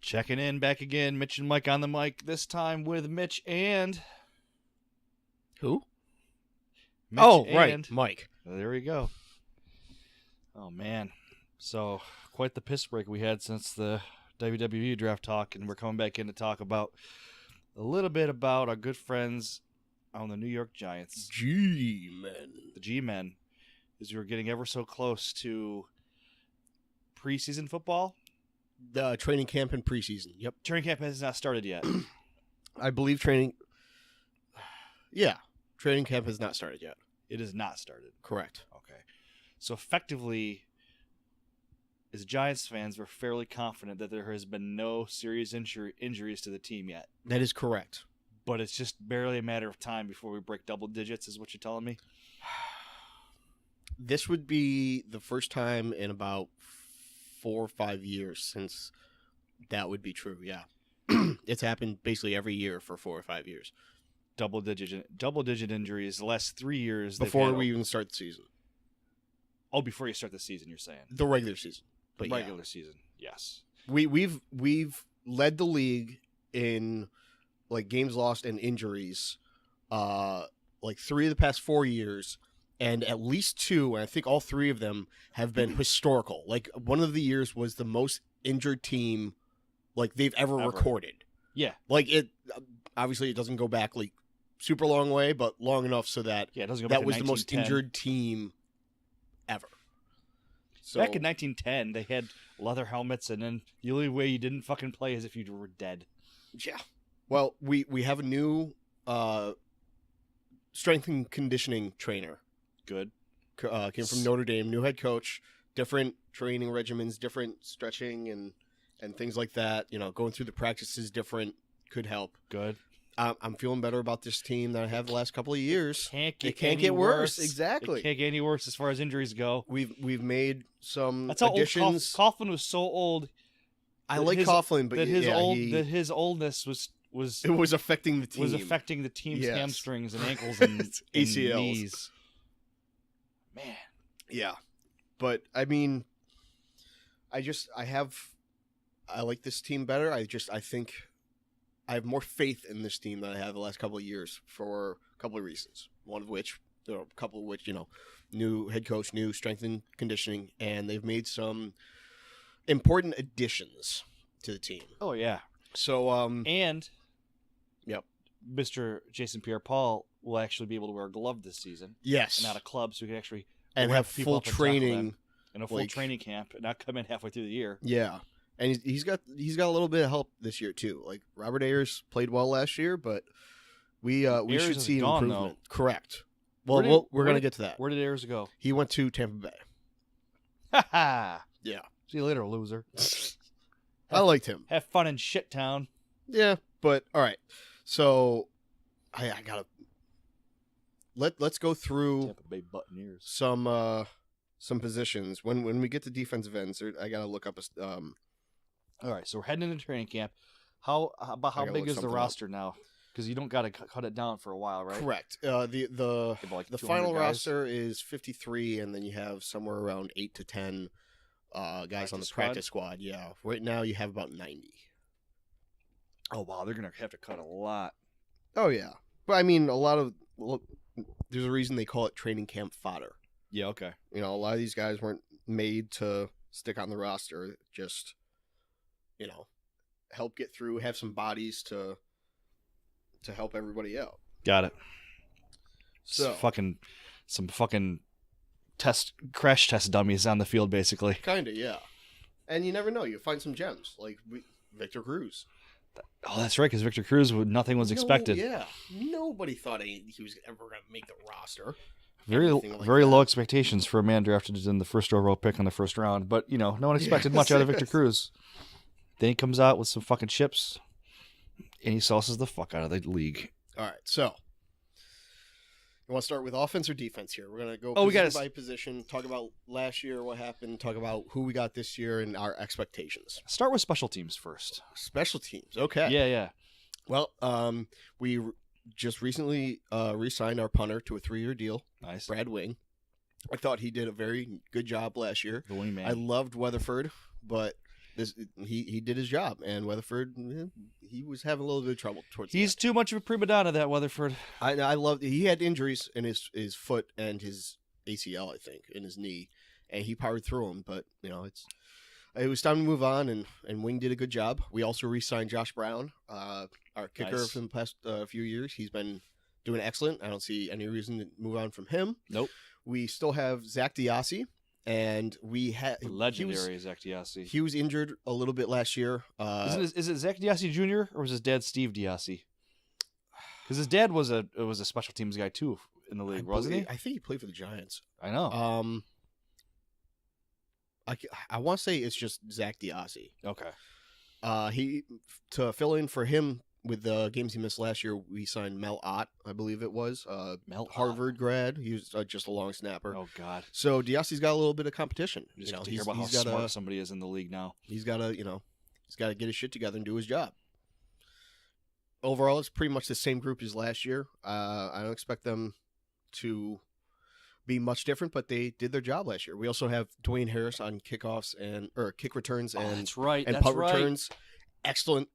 Checking in, back again. Mitch and Mike on the mic. This time with Mitch and... Who? Mitch right. Mike. There we go. Oh, man. So, quite the piss break we had since the WWE draft talk, and we're coming back in to talk about a little bit about our good friends on the New York Giants. G-Men. The G-Men. As we were getting ever so close to preseason football. The training camp and preseason. Yep. Training camp has not started yet. I believe training... Yeah. Training camp has not started yet. It has not started. Correct. Okay. So effectively, as Giants fans, we're fairly confident that there has been no serious injuries to the team yet. That is correct. But it's just barely a matter of time before we break double digits, is what you're telling me? This would be the first time in about 4 or 5 years since that would be true, yeah. It's happened basically every year for 4 or 5 years. Double digit injuries the last 3 years. Before we even start the season. Oh, before you start the season, you're saying? The regular season. But regular season, yes. We've led the league in like games lost and injuries like 3 of the past 4 years, and at least 2, and I think all 3 of them have been historical. Like one of the years was the most injured team like they've ever recorded. Yeah. Like it obviously it doesn't go back like super long way, but long enough so that it doesn't go back that was the most injured team ever. So, back in 1910, they had leather helmets, and then the only way you didn't fucking play is if you were dead. Yeah. Well, we have a new strength and conditioning trainer. Good. Came from Notre Dame, new head coach, different training regimens, different stretching and things like that. You know, going through the practices different could help. Good. I'm feeling better about this team than I have the last couple of years. It can't get worse. Exactly. It can't get any worse as far as injuries go. We've made some That's how additions. Old Coughlin was so old. I like Coughlin, but his oldness was affecting the team. Was affecting the team's hamstrings and ankles and ACLs. And knees. Man. Yeah. But I mean, I like this team better. I think I have more faith in this team than I have the last couple of years for a couple of reasons. One of which, new head coach, new strength and conditioning, and they've made some important additions to the team. Oh yeah. So and yep, Mr. Jason Pierre-Paul will actually be able to wear a glove this season. Yes, and not a club, so he can actually have full training and a full training camp, and not come in halfway through the year. Yeah. And he's got a little bit of help this year too. Like Robert Ayers played well last year, but we should see improvement. Though. Correct. Well, we're gonna get to that. Where did Ayers go? He went to Tampa Bay. Ha ha. Yeah. See you later, loser. I liked him. Have fun in shit town. Yeah, but all right. So I gotta let's go through Tampa Bay Buccaneers. Some positions. When we get to defensive ends, I gotta look up a All right, so we're heading into training camp. How big is the roster now? Because you don't got to cut it down for a while, right? Correct. The final guys? roster is 53, and then you have somewhere around 8 to 10 guys on the practice squad. Yeah, right now you have about 90. Oh wow, they're gonna have to cut a lot. Oh yeah, but I mean there's a reason they call it training camp fodder. Yeah. Okay. You know, a lot of these guys weren't made to stick on the roster. Just help get through, have some bodies to help everybody out. Got it. So some fucking crash test dummies on the field, basically. Kinda, yeah. And you never know. You find some gems like Victor Cruz. Oh, that's right, because Victor Cruz, nothing was expected. Yeah, nobody thought he was ever going to make the roster. Very low expectations for a man drafted in the first overall pick in the first round, but no one expected much out of Victor Cruz. Then he comes out with some fucking chips, and he sauces the fuck out of the league. All right, so you want to start with offense or defense here? We're gonna go by position, talk about last year, what happened, talk about who we got this year, and our expectations. Start with special teams first. Special teams, okay. Yeah. Well, we just recently re-signed our punter to a 3-year deal. Nice. Brad Wing. I thought he did a very good job last year. The wingman. I loved Weatherford, but he did his job, and Weatherford, he was having a little bit of trouble towards. He's too much of a prima donna, that Weatherford. I love. He had injuries in his foot and his ACL, I think, in his knee, and he powered through them. But it was time to move on, and Wing did a good job. We also re-signed Josh Brown, our kicker Nice. from the past few years. He's been doing excellent. I don't see any reason to move on from him. Nope. We still have Zach Diassi, and we had Legendary Zach Diassi. He was injured a little bit last year. Is it Zach Diassi Jr. or was his dad Steve Diassi? Because his dad was a special teams guy too in the league, wasn't he? I think he played for the Giants. I know. I want to say it's just Zach Diassi. Okay. He to fill in for him with the games he missed last year, we signed Mel Ott, I believe it was. Mel Harvard grad. He was just a long snapper. Oh God. So Diassi's got a little bit of competition. Just to hear about how smart somebody is in the league now. He's got to get his shit together and do his job. Overall, it's pretty much the same group as last year. I don't expect them to be much different, but they did their job last year. We also have Dwayne Harris on kickoffs or kick returns and that's right. and That's punt right. returns. Excellent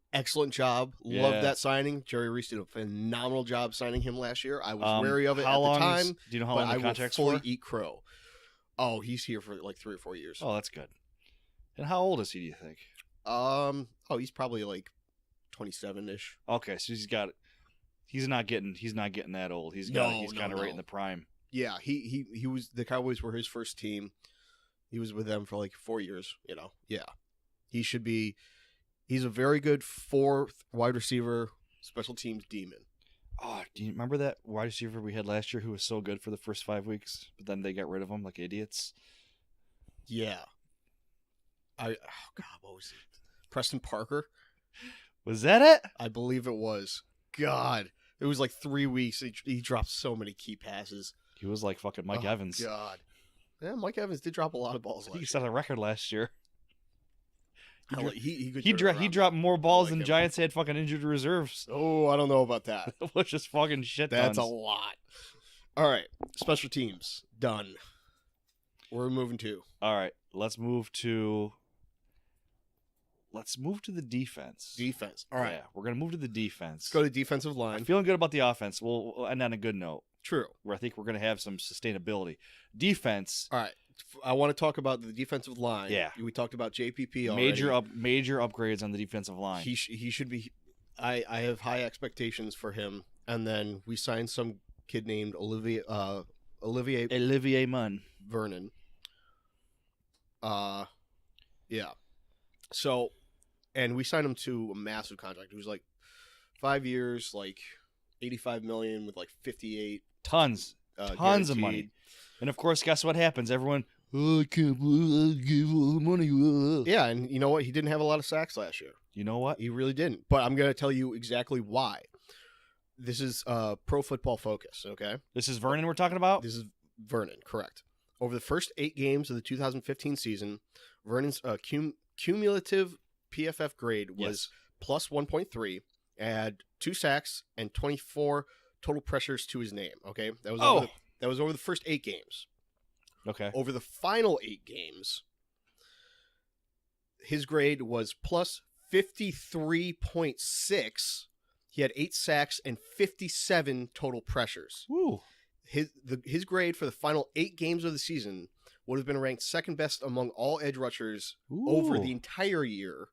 job. Yeah. Love that signing. Jerry Reese did a phenomenal job signing him last year. I was wary of it at the time. Do you know how long the contract's I will fully for? eat crow. Oh, he's here for like 3 or 4 years. Oh, that's good. And how old is he? Do you think? He's probably like 27-ish. Okay, so he's not getting that old. He's kind of right in the prime. Yeah, he was, the Cowboys were his first team. He was with them for like 4 years. Yeah, he's a very good 4th wide receiver, special teams demon. Oh, do you remember that wide receiver we had last year who was so good for the first 5 weeks, but then they got rid of him like idiots? Yeah. God, what was it? Preston Parker? Was that it? I believe it was. God, it was like 3 weeks. He dropped so many key passes. He was like fucking Mike Evans. God. Yeah, Mike Evans did drop a lot of balls last year. He set a record last year. He dropped more balls than him. Giants had fucking injured reserves. Oh, I don't know about that. Which is fucking shit. That's a lot. All right, special teams done. We're moving to. All right, let's move to the defense. Defense. All right, Yeah, we're gonna move to the defense. let's go to defensive line. I'm feeling good about the offense. We'll end on a good note. True. Where I think we're gonna have some sustainability. Defense. All right. I want to talk about the defensive line. Yeah. We talked about JPP already. Major upgrades on the defensive line. He should be. I have high expectations for him. And then we signed some kid named Olivier Munn. Vernon. Yeah. So, and we signed him to a massive contract. It was like 5 years, like $85 million with like 58 tons guaranteed. of money. And of course, guess what happens? Everyone, I can't believe I gave all the money. Yeah, and you know what? He didn't have a lot of sacks last year. You know what? He really didn't. But I'm going to tell you exactly why. This is Pro Football Focus, okay? This is Vernon we're talking about? This is Vernon, correct. Over the first 8 games of the 2015 season, Vernon's cumulative PFF grade was plus 1.3, had 2 sacks and 24 total pressures to his name, okay? That was over the first 8 games. Okay. Over the final 8 games, his grade was plus 53.6. He had 8 sacks and 57 total pressures. Woo. His grade for the final 8 games of the season would have been ranked second best among all edge rushers over the entire year,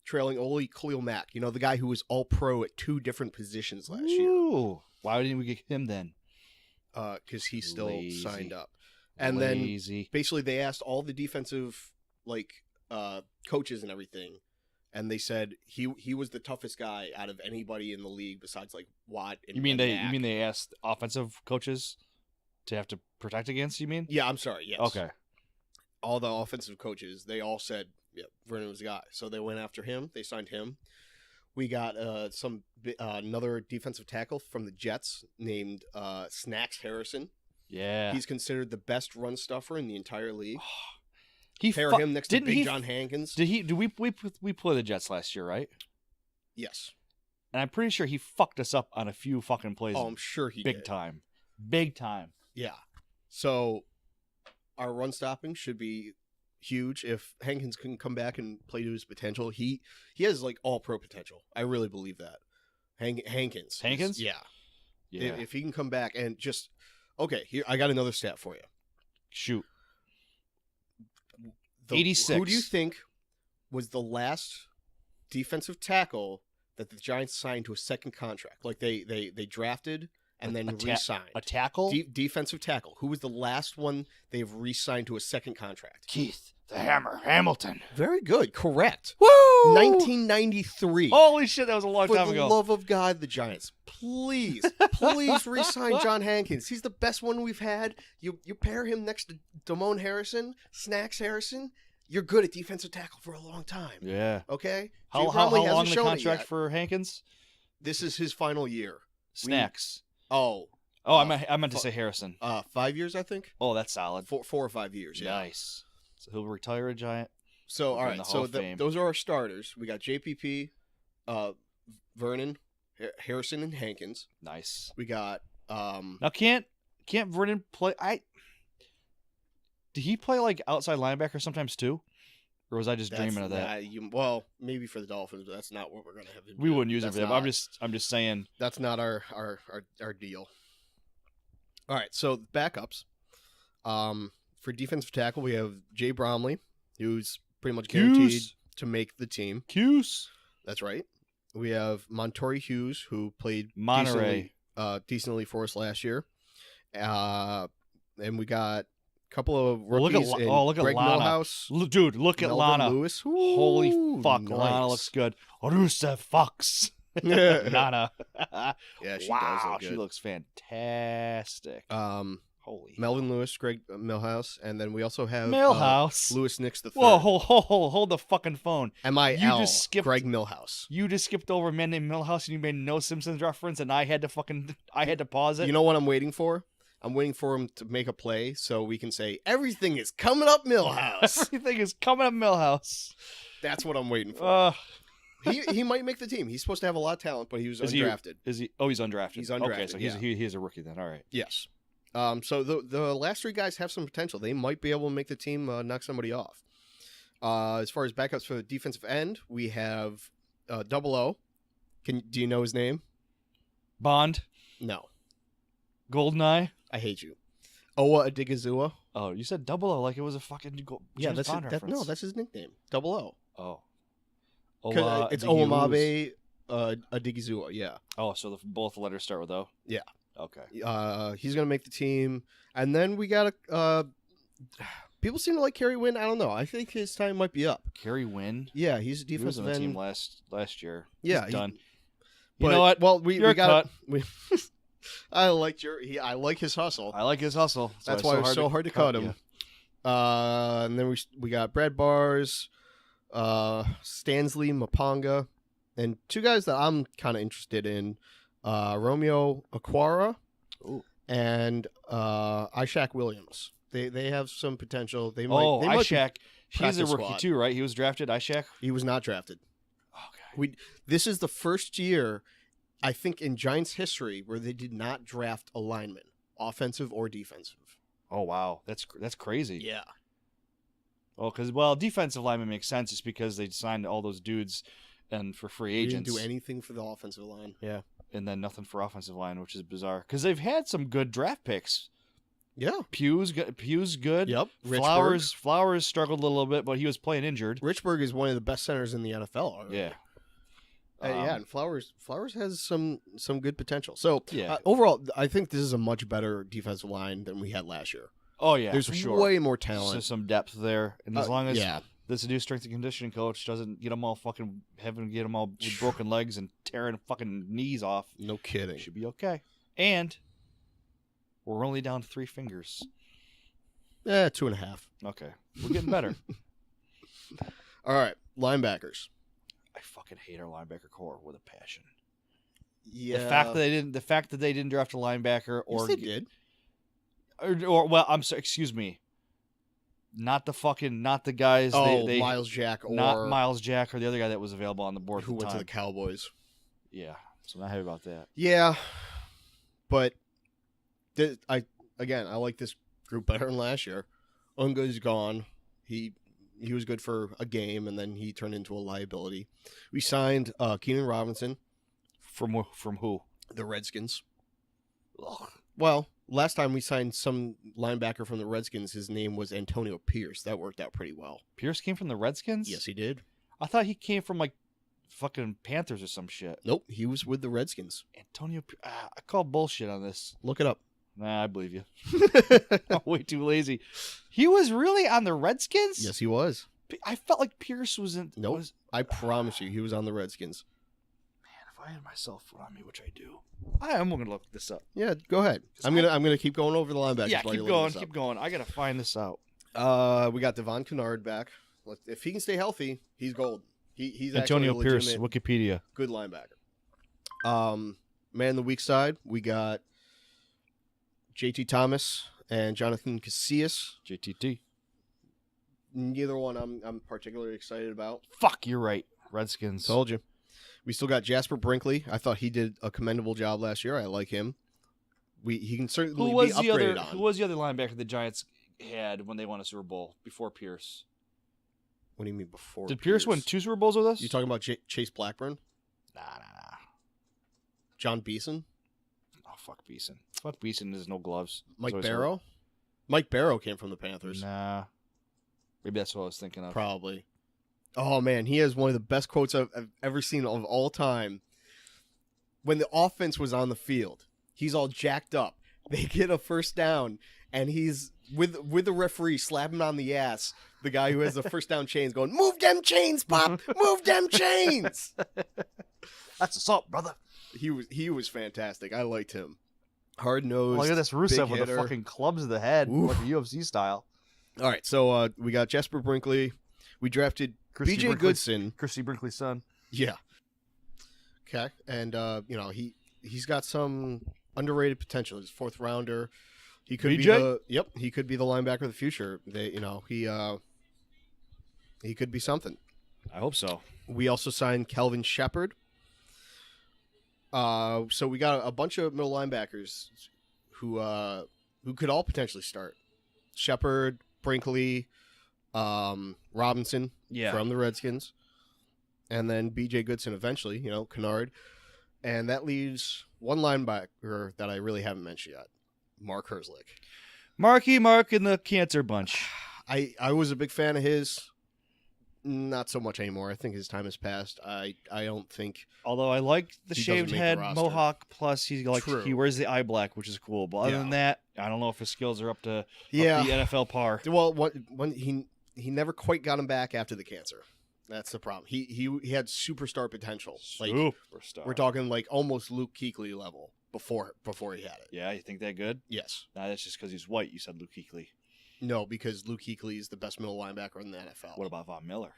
trailing only Khalil Mack. You know, the guy who was all pro at 2 different positions last year. Why didn't we get him then? Because he still signed up. And then basically they asked all the defensive coaches and everything, and they said he was the toughest guy out of anybody in the league besides like Watt and You mean Mack. they asked offensive coaches to have to protect against, you mean? Yeah, I'm sorry, yes. Okay. All the offensive coaches, they all said, yeah, Vernon was the guy. So they went after him. They signed him. We got another defensive tackle from the Jets named Snacks Harrison. Yeah. He's considered the best run stuffer in the entire league. Pair him next to Big John Hankins. Did we play the Jets last year, right? Yes. And I'm pretty sure he fucked us up on a few fucking plays. Oh, I'm sure he did. Big time. Yeah. So our run stopping should be huge. If Hankins can come back and play to his potential, he has like all pro potential. I really believe that. Hankins. Hankins? Yeah. Yeah. If he can come back and just okay, here I got another stat for you. Shoot. 86. Who do you think was the last defensive tackle that the Giants signed to a second contract? Like they drafted and then re-signed. A tackle? Defensive tackle. Who was the last one they've re-signed to a second contract? Keith the Hammer Hamilton. Very good. Correct. Woo! 1993. Holy shit, that was a long time For ago. the love of God, the Giants, please re-sign John Hankins. He's the best one we've had. You pair him next to Damone Harrison, Snacks Harrison. You're good at defensive tackle for a long time. Yeah. Okay. How long the contract for Hankins? This is his final year. Snacks. I meant to say Harrison. 5 years, I think. Oh, that's solid. 4 or 5 years. Yeah. Nice. So he'll retire a Giant. So all right. So those are our starters. We got JPP, Vernon, Harrison, and Hankins. Nice. We got now can't Vernon play? Did he play like outside linebacker sometimes too, or was I just dreaming of that? Well, maybe for the Dolphins, but that's not what we're gonna have him. We wouldn't use it for him. I'm just saying that's not our deal. All right. So backups. For defensive tackle, we have Jay Bromley, who's pretty much guaranteed to make the team. Cuse. That's right. We have Montori Hughes, who played decently for us last year. And we got a couple of rookies look at Greg Lana. Millhouse. Dude, look at Melvin Lana. Lewis. Holy fuck, nice. Lana looks good. Rusev Fox. Nana. Yeah, she wow, does look good. She looks fantastic. Holy Melvin Lewis, Greg Millhouse, and then we also have Millhouse. Lewis Nix III. Whoa, hold the fucking phone. M-I-L, Greg Millhouse. You just skipped over a man named Millhouse and you made no Simpsons reference and I had to pause it. You know what I'm waiting for? I'm waiting for him to make a play so we can say, everything is coming up Millhouse. Everything is coming up Millhouse. That's what I'm waiting for. He might make the team. He's supposed to have a lot of talent, but he was undrafted. Is he? Oh, he's undrafted. He's undrafted. Okay, so he's a rookie then. All right. Yes. So the last three guys have some potential. They might be able to make the team, knock somebody off. As far as backups for the defensive end, we have Double O. Do you know his name? Bond. No. Goldeneye. I hate you. Owa Adigizua. Oh, you said Double O like it was a fucking James Bond reference. No, that's his nickname. Double O. Oh. It's Owamabe Adigizua. Yeah. Oh, so both letters start with O. Yeah. Okay. He's gonna make the team, and then we got people seem to like Kerry Wynn. I don't know. I think his time might be up. Kerry Wynn. Yeah, he's a defensive end. He was on the team last year. Yeah, he's done. You know what? Well, we got. I like his hustle. I like his hustle. That's why it was so hard to cut him. Yeah. And then we got Brad Bars, Stansley Maponga, and two guys that I'm kind of interested in. Romeo Aquara and Ishaq Williams. They have some potential. They might. Ishaq. He's a rookie too, right? He was drafted. Ishaq. He was not drafted. Okay. This is the first year, I think, in Giants history where they did not draft a lineman, offensive or defensive. Oh wow, that's crazy. Yeah. Well, because defensive lineman makes sense. It's because they signed all those dudes, and for free agents, they didn't do anything for the offensive line. Yeah. And then nothing for offensive line, which is bizarre because they've had some good draft picks. Yeah, Pew's good. Yep. Flowers struggled a little bit, but he was playing injured. Richburg is one of the best centers in the NFL already. Yeah. And Flowers has some good potential. So yeah. Overall, I think this is a much better defensive line than we had last year. Oh yeah, there's for sure. way more talent. So some depth there, and as long as this new strength and conditioning coach doesn't get them all with broken legs and tearing fucking knees off. No kidding. Should be okay. And we're only down to 3 fingers. 2.5. Okay. We're getting better. All right. Linebackers. I fucking hate our linebacker core with a passion. Yeah. The fact that they didn't draft a linebacker yes, they did. Or I'm sorry, excuse me. Not the guys. They Miles Jack not Miles Jack or the other guy that was available on the board. Who went to the Cowboys? Yeah, so I'm not happy about that. Yeah, but I like this group better than last year. Unga's gone. He he was good for a game, and then he turned into a liability. We signed Keenan Robinson From who? the Redskins. Ugh. Well, last time we signed some linebacker from the Redskins, his name was Antonio Pierce. That worked out pretty well. Pierce came from the Redskins? Yes, he did. I thought he came from like fucking Panthers or some shit. Nope, he was with the Redskins. Antonio, I call bullshit on this. Look it up. Nah, I believe you. I'm way too lazy. He was really on the Redskins? Yes, he was. I felt like Pierce was in. Nope. I promise you, he was on the Redskins. Man, if I had my cell phone on me, which I do, I'm gonna look this up. Yeah, go ahead. I'm gonna keep going over the linebackers. Yeah, while keep you're going, looking this keep going. I gotta find this out. up. We got Devon Kennard back. If he can stay healthy, he's gold. He's Antonio actually a Pierce, legitimate Wikipedia. good linebacker. Man in the weak side, we got JT Thomas and Jonathan Casillas. JTT. Neither one I'm particularly excited about. Fuck, you're right. Redskins. Told you. We still got Jasper Brinkley. I thought he did a commendable job last year. I like him. He can certainly be upgraded on. Who was the other linebacker the Giants had when they won a Super Bowl before Pierce? What do you mean before? Did Pierce win 2 Super Bowls with us? You talking about Chase Blackburn? Nah. John Beeson? Oh, fuck Beeson. Fuck Beeson. There's no gloves. Mike So he's Barrow? Mike Barrow came from the Panthers. Nah. Maybe that's what I was thinking of. Probably. Oh, man. He has one of the best quotes I've ever seen of all time. When the offense was on the field, he's all jacked up. They get a first down, and he's with the referee slapping on the ass. The guy who has the first down chains going, "Move them chains, Pop! Move them chains!" That's assault, brother. He was fantastic. I liked him. Hard nosed. Look at this Rusev with the fucking clubs to the head, Oof. like a UFC style. All right, so we got Jasper Brinkley. We drafted Christy BJ Goodson. Christy Brinkley's son. Yeah. Okay, and he's got some underrated potential. He's a 4th rounder. He could BJ? he could be the linebacker of the future. He could be something. I hope so. We also signed Kelvin Shepard. So we got a bunch of middle linebackers who could all potentially start. Shepard, Brinkley, Robinson from the Redskins, and then B.J. Goodson eventually, Kennard. And that leaves one linebacker that I really haven't mentioned yet, Mark Herzlich. Mark and the Cancer Bunch. I was a big fan of his. Not so much anymore. I think his time has passed. I don't think. Although I like the He shaved doesn't make head the roster. mohawk, plus True. he wears the eye black, which is cool. But other Yeah. than that, I don't know if his skills are up to Yeah. the NFL par. Well, when he never quite got him back after the cancer. That's the problem. He had superstar potential. Like Superstar. we're talking like almost Luke Kuechly level before he had it. Yeah, you think that good? Yes. Nah, that's just because he's white. You said Luke Kuechly. No, because Luke Kuechly is the best middle linebacker in the NFL. What about Von Miller?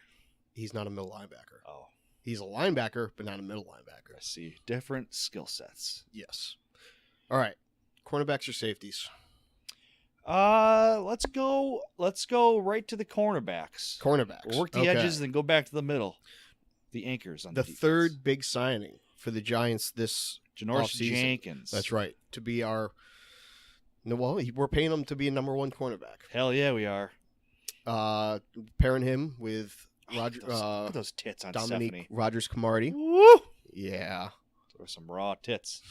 He's not a middle linebacker. Oh, He's a linebacker, but not a middle linebacker. I see. Different skill sets. Yes. All right. Cornerbacks or safeties? Let's go right to the cornerbacks. Cornerbacks. We'll work the edges, then go back to the middle. The anchors on The defense. third big signing for the Giants this Janoris offseason. Jenkins. That's right. To be our. No, well, we're paying him to be a number 1 cornerback. Hell yeah, we are. Pairing him with Roger, Look at those tits on Dominique Stephanie. Rogers-Cromartie. Woo! Yeah. There were some raw tits.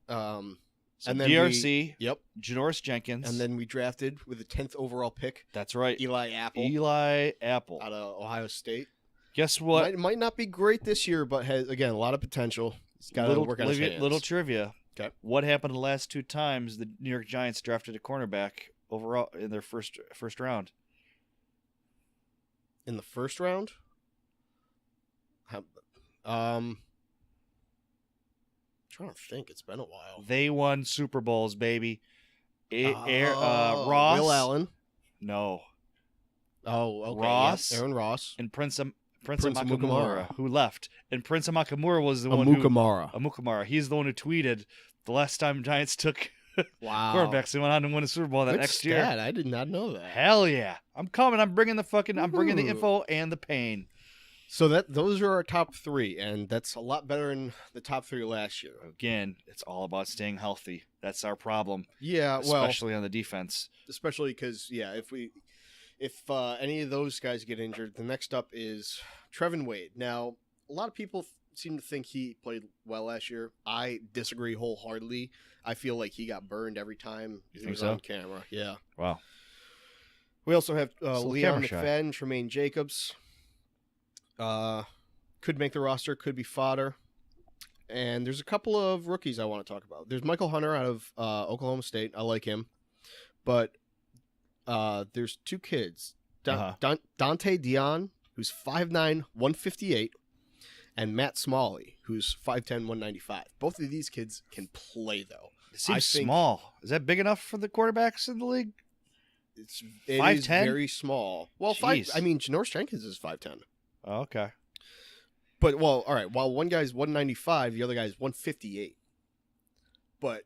So and then DRC. Yep. Janoris Jenkins. And then we drafted with the 10th overall pick, That's right. Eli Apple Eli Apple. out of Ohio State. Guess what? Might not be great this year, but has, again, a lot of potential. He's got to work on his hands. Little trivia. Okay. What happened the last 2 times the New York Giants drafted a cornerback overall in their first round? In the first round? Trying to think. It's been a while. They won Super Bowls, baby. Ross? Will Allen? No. Oh, okay. Ross? Yep. Aaron Ross. And Prince Prince Amukamara, Amukamara. who left. And Prince Amukamara was the one who... Amukamara. Amukamara. He's the one who tweeted the last time Giants took Wow. quarterbacks. They went on to win a Super Bowl that Good next stat. year. I did not know that. Hell yeah. I'm coming. I'm bringing the Ooh. info and the pain. So those are our top 3, and that's a lot better than the top 3 last year. Again, it's all about staying healthy. That's our problem. Yeah, well, Especially on the defense. especially because if if any of those guys get injured, the next up is Trevin Wade. Now, a lot of people seem to think he played well last year. I disagree wholeheartedly. I feel like he got burned every time he was on camera. Yeah. Wow. We also have Still Leon camera shy. McFadden, Tremaine Jacobs. Could make the roster, could be fodder. And there's a couple of rookies I want to talk about. There's Michael Hunter out of Oklahoma State. I like him. But there's two kids. Dante Dion, who's 5'9", 158, and Matt Smalley, who's 5'10", 195. Both of these kids can play, though. It seems small. Is that big enough for the quarterbacks in the league? It 5'10"? is very small. Well, Janoris Jenkins is 5'10". Oh, okay. But, well, all right. While one guy's 195, the other guy's 158. But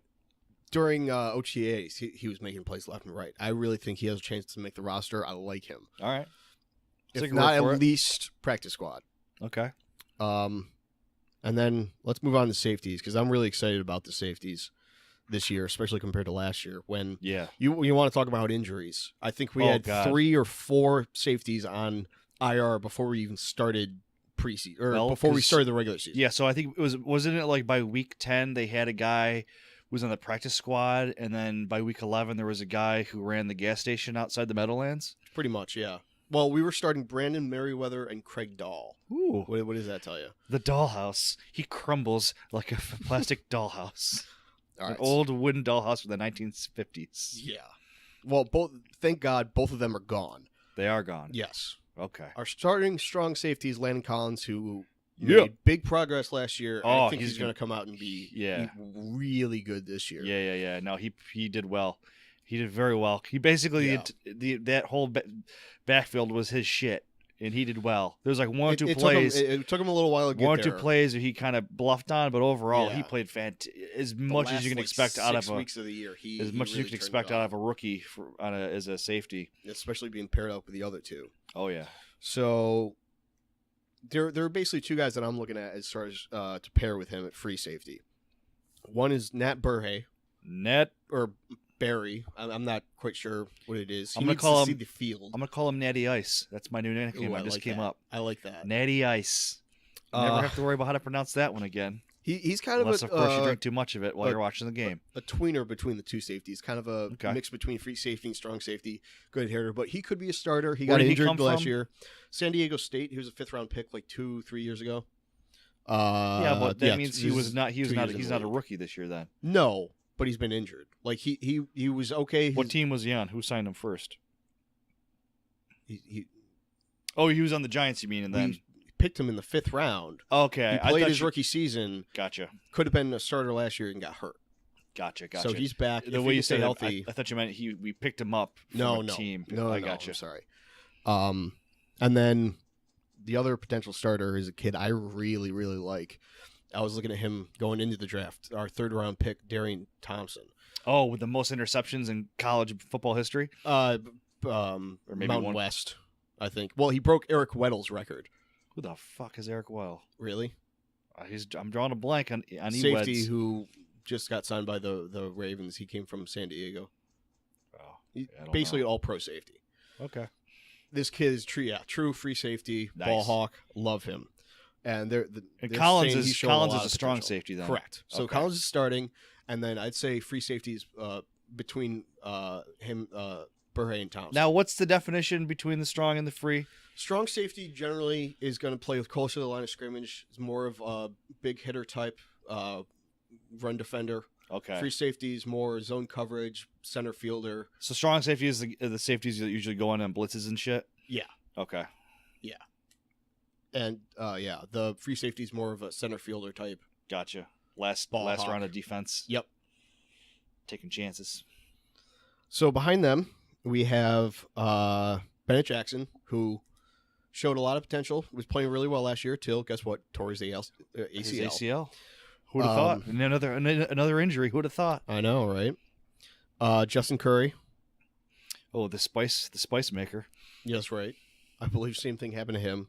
during OTAs, he was making plays left and right. I really think he has a chance to make the roster. I like him. All right. If not, at least practice squad. Okay. And then let's move on to safeties, because I'm really excited about the safeties this year, especially compared to last year. When you want to talk about injuries, I think we had 3 or 4 safeties on IR before we even started preseason, or before we started the regular season. Yeah, so I think wasn't it like by week 10 they had a guy who was on the practice squad, and then by week 11 there was a guy who ran the gas station outside the Meadowlands? Pretty much, yeah. Well, we were starting Brandon Merriweather and Craig Dahl. Ooh. What does that tell you? The dollhouse. He crumbles like a plastic dollhouse. All right. An old wooden dollhouse from the 1950s. Yeah. Well, thank God both of them are gone. They are gone. Yes. Okay. Our starting strong safety is Landon Collins, who made big progress last year. And I think he's going to come out and be really good this year. Yeah. No, he did well. He did very well. He basically that whole backfield was his shit, and he did well. There's like one or two plays. It took him a little while to get there. One or two plays he kind of bluffed on, but overall he played as much as you can expect out of 6 weeks of the year. As much as you can expect out of a rookie as a safety, especially being paired up with the other two. Oh yeah. So there are basically two guys that I'm looking at as far as to pair with him at free safety. One is Nat Burhay. Or Barry. I'm not quite sure what it is. I'm going to call him see the field. I'm going to call him Natty Ice. That's my new nickname. I just came up. I like that. Natty Ice. Never have to worry about how to pronounce that one again. He's kind Unless, of of course, you drink too much of it while you're watching the game. A tweener between the two safeties, kind of a mix between free safety and strong safety. Good hitter, but he could be a starter. He got injured last year. San Diego State. He was a 5th-round pick like 2-3 years ago. But that means he's not a rookie this year then. No, but he's been injured. Like he was okay. What team was he on? Who signed him first? He was on the Giants, you mean, and then picked him in the 5th round. Okay. He played his rookie season. Gotcha. Could have been a starter last year and got hurt. Gotcha. So he's back. The way you say healthy. I thought you meant we picked him up from a team. No, I gotcha. I'm sorry. And then the other potential starter is a kid I really, really like. I was looking at him going into the draft. Our 3rd-round pick, Darian Thompson. Oh, with the most interceptions in college football history? Or maybe Mountain West, I think. Well, he broke Eric Weddle's record. Who the fuck is Eric Weddle? Really? I'm drawing a blank on safety who just got signed by the Ravens. He came from San Diego. Oh, basically all-pro safety. Okay. This kid is true free safety, nice. Ball hawk. Love him. And Collins is a strong safety then. Correct. So okay. Collins is starting, and then I'd say free safeties between him, Burhay, and Thompson. Now, what's the definition between the strong and the free? Strong safety generally is going to play with closer to the line of scrimmage. It's more of a big hitter type run defender. Okay. Free safety is more zone coverage, center fielder. So strong safety is the safeties that usually go on blitzes and shit? Yeah. Okay. Yeah. And, the free safety is more of a center fielder type. Gotcha. Last round of defense. Yep. Taking chances. So behind them, we have Bennett Jackson, who showed a lot of potential, was playing really well last year till, guess what, tore his ACL. His ACL. Who would have thought? And another injury. Who would have thought? I know, right? Justin Curry. Oh, the spice maker. Yes, right. I believe same thing happened to him.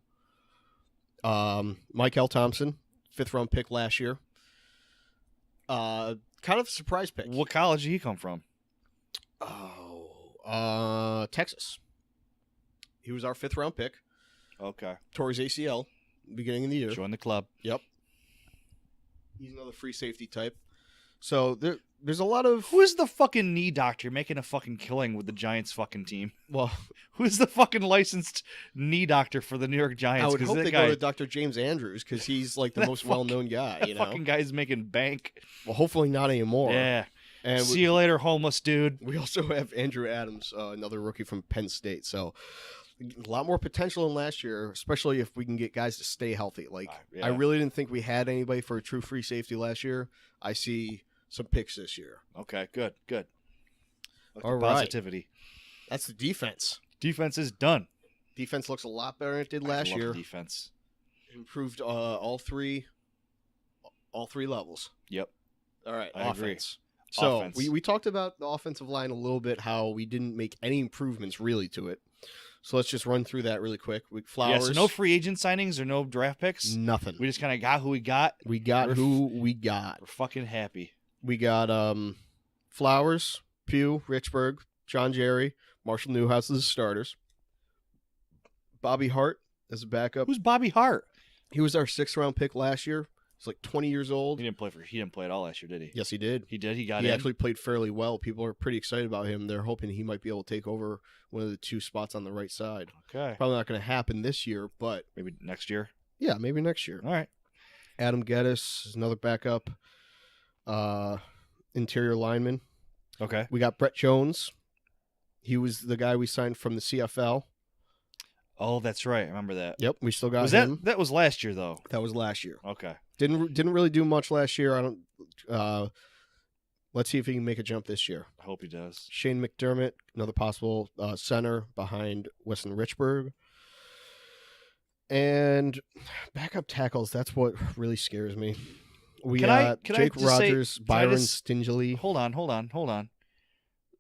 Mike L. Thompson, 5th-round pick last year. Kind of a surprise pick. What college did he come from? Texas. He was our 5th round pick. Okay. Tore his ACL beginning of the year. Join the club. Yep. He's another free safety type. So there's a lot of... Who is the fucking knee doctor making a fucking killing with the Giants fucking team? Well, who's the fucking licensed knee doctor for the New York Giants? I would hope they guy, go to Dr. James Andrews because he's like the most well-known guy. That fucking guy's making bank. Well, hopefully not anymore. Yeah. And see you later, homeless dude. We also have Andrew Adams, another rookie from Penn State. So a lot more potential than last year, especially if we can get guys to stay healthy. Like, yeah. I really didn't think we had anybody for a true free safety last year. I see some picks this year. Okay, good. Like All right. Positivity. That's the defense. Defense is done. Defense looks a lot better than it did last year. Defense Improved all three levels. Yep. All right, I agree. offense. So Offense. we talked about the offensive line a little bit, how we didn't make any improvements really to it. So let's just run through that really quick. Flowers. Yeah, so no free agent signings or no draft picks. Nothing. We just kind of got who we got. We got who we got. We're fucking happy. We got Flowers, Pugh, Richburg, John Jerry, Marshall Newhouse as the starters. Bobby Hart as a backup. Who's Bobby Hart? He was our 6th round pick last year. He's like 20 years old. He didn't play at all last year, did he? Yes, he did. He did. He got He in. actually played fairly well. People are pretty excited about him. They're hoping he might be able to take over one of the 2 spots on the right side. Okay. Probably not going to happen this year, but Maybe next year. yeah, maybe next year. All right. Adam Geddes is another backup interior lineman. Okay. We got Brett Jones. He was the guy we signed from the CFL. Oh, that's right. I remember that. Yep, we still got Was him. that was last year though? That was last year. Okay. Didn't really do much last year. I don't. Let's see if he can make a jump this year. I hope he does. Shane McDermott, another possible center behind Weston Richburg. And backup tackles, that's what really scares me. We got Jake Rogers, Byron Stingely. Hold on.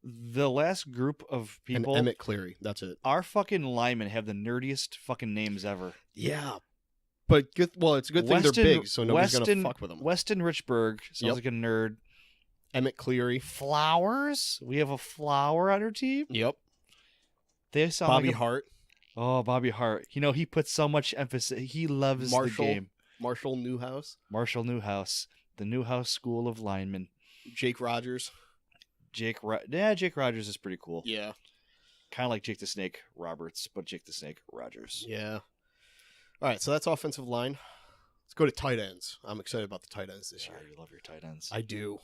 The last group of people, and Emmett Cleary. That's it. our fucking linemen have the nerdiest fucking names ever. Yeah. But good. Well, it's a good thing they're big, so nobody's going to fuck with them. Weston Richburg sounds like a nerd. Emmett Cleary. Flowers? We have a flower on our team? Yep. They sound Bobby like Hart. Oh, Bobby Hart. You know, he puts so much emphasis. He loves the game. Marshall Newhouse. Marshall Newhouse. The Newhouse School of Linemen. Jake Rogers. Jake Rogers is pretty cool. Yeah. Kind of like Jake the Snake Roberts, but Jake the Snake Rogers. Yeah. All right, so that's offensive line. Let's go to tight ends. I'm excited about the tight ends this year. You love your tight ends. I do.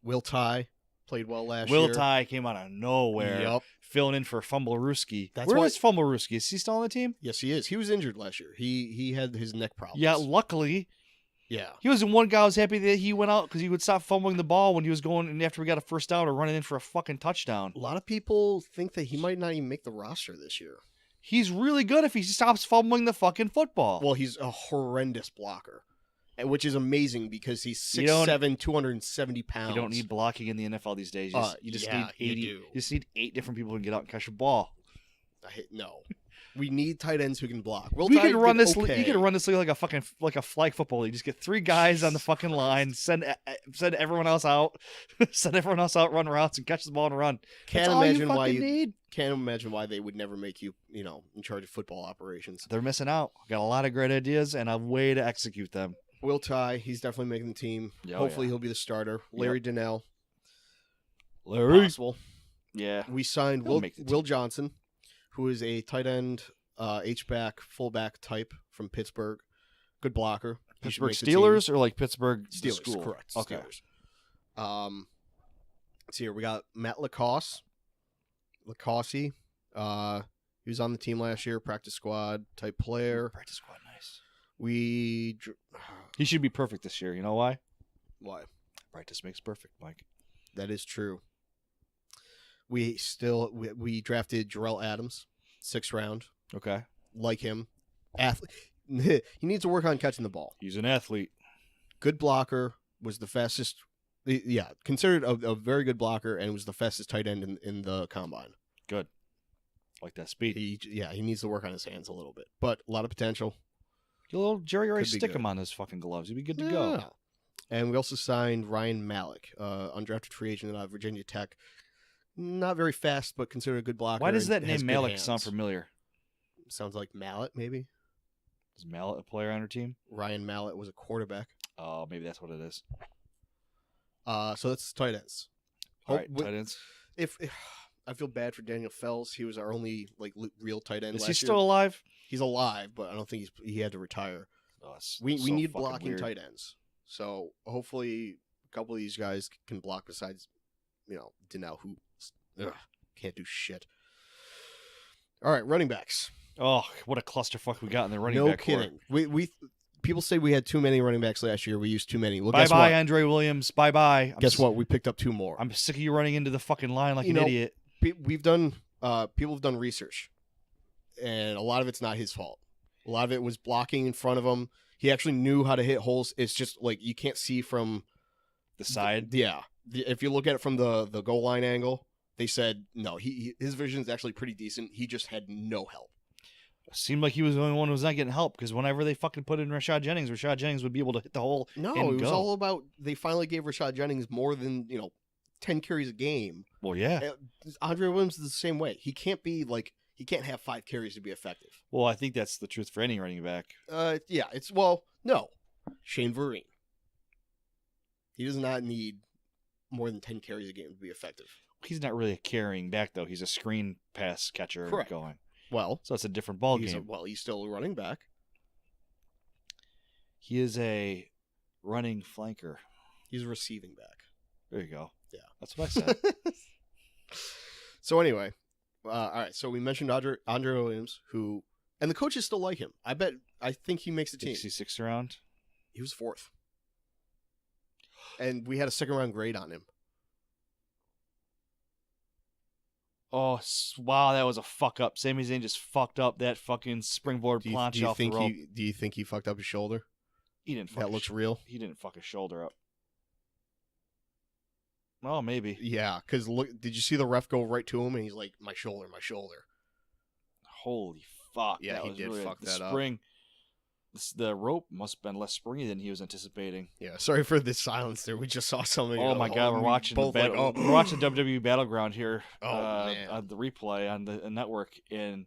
Will Tye played well last year. year. Will Tye came out of nowhere. Yep. Filling in for Fumblerooski. Where is Fumblerooski? Is he still on the team? Yes, he is. He was injured last year. He had his neck problems. Yeah, luckily. Yeah. He was the one guy I was happy that he went out because he would stop fumbling the ball when he was going and after we got a first down or running in for a fucking touchdown. A lot of people think that he might not even make the roster this year. He's really good if he stops fumbling the fucking football. Well, he's a horrendous blocker, which is amazing because he's 6'7", 270 pounds. You don't need blocking in the NFL these days. You just need 80. You just need 8 different people who can get out and catch a ball. No. We need tight ends who can block. You could run this league like a flag football. You just get 3 guys on the fucking line, send everyone else out, run routes and catch the ball and run. Can't imagine why they would never make you, in charge of football operations. They're missing out. Got a lot of great ideas and a way to execute them. Will Tye, he's definitely making the team. Hopefully he'll be the starter. Larry Donnell. Possible. Yeah. We signed Will Johnson, who is a tight end, H-back, fullback type from Pittsburgh. Good blocker. Pittsburgh Steelers or like Pittsburgh Steelers? School? Correct. Okay. Steelers. Let's see here. We got Matt Lacoste. He was on the team last year, practice squad type player. Practice squad, nice. He should be perfect this year. You know why? Why? Practice makes perfect, Mike. That is true. We drafted Jarrell Adams, 6th round. Okay. Like him. Athlete. He needs to work on catching the ball. He's an athlete. Good blocker. Was the fastest. Yeah, considered a very good blocker and was the fastest tight end in the combine. Good. Like that speed. He needs to work on his hands a little bit, but a lot of potential. Get a little Jerry Rice stick him on his fucking gloves. He'd be good to go. And we also signed Ryan Malik, undrafted free agent out of Virginia Tech. Not very fast, but considered a good blocker. Why does that name Malik sound familiar? sounds like Mallett, maybe. Is Mallett a player on her team? Ryan Mallett was a quarterback. Oh, maybe that's what it is. So that's tight ends. All right, tight ends. If I feel bad for Daniel Fells, he was our only like real tight end. Is last he year. still alive? He's alive, but I don't think he had to retire. Oh, we so need fucking blocking weird. tight ends. So hopefully a couple of these guys can block besides, Denell, who can't do shit. All right, running backs. Oh, what a clusterfuck we got in the running No back core. kidding. We people say we had too many running backs last year. We used too many. Well, Bye guess bye, what? Andre Williams. Bye bye. Guess what? We picked up 2 more. I'm sick of you running into the fucking line like an idiot. We've done. People have done research, and a lot of it's not his fault. A lot of it was blocking in front of him. He actually knew how to hit holes. It's just like you can't see from The side. If you look at it from the goal line angle, they said no. His vision is actually pretty decent. He just had no help. Seemed like he was the only one who was not getting help because whenever they fucking put in Rashad Jennings would be able to hit the hole. No, and it was go. all about they finally gave Rashad Jennings more than 10 carries a game. Well, yeah. Andre Williams is the same way. He can't have 5 carries to be effective. Well, I think that's the truth for any running back. No. Shane Vereen. He does not need more than 10 carries a game to be effective. He's not really a carrying back though. He's a screen pass catcher. Correct. Going. Well, So it's a different ball he's game. he's still a running back. He is a running flanker. He's a receiving back. There you go. Yeah. That's what I said. So anyway, all right. So we mentioned Andre Williams, and the coaches still like him. I think he makes the team. 66th round. He was 4th, and we had a 2nd round grade on him. Oh, wow, that was a fuck up. Sami Zayn just fucked up that fucking springboard planche off the rope. Do you think he fucked up his shoulder? He didn't fuck That looks real. He didn't fuck his shoulder up. Oh, maybe. Yeah, because look, did you see the ref go right to him and he's like, my shoulder. Holy fuck. Yeah, that he was did really, fuck the that up. spring, The rope must have been less springy than he was anticipating. Yeah, sorry for the silence there. We just saw something. Oh my god, we're watching both the like, oh. we're watching WWE Battleground here. Man. On the replay on the network, and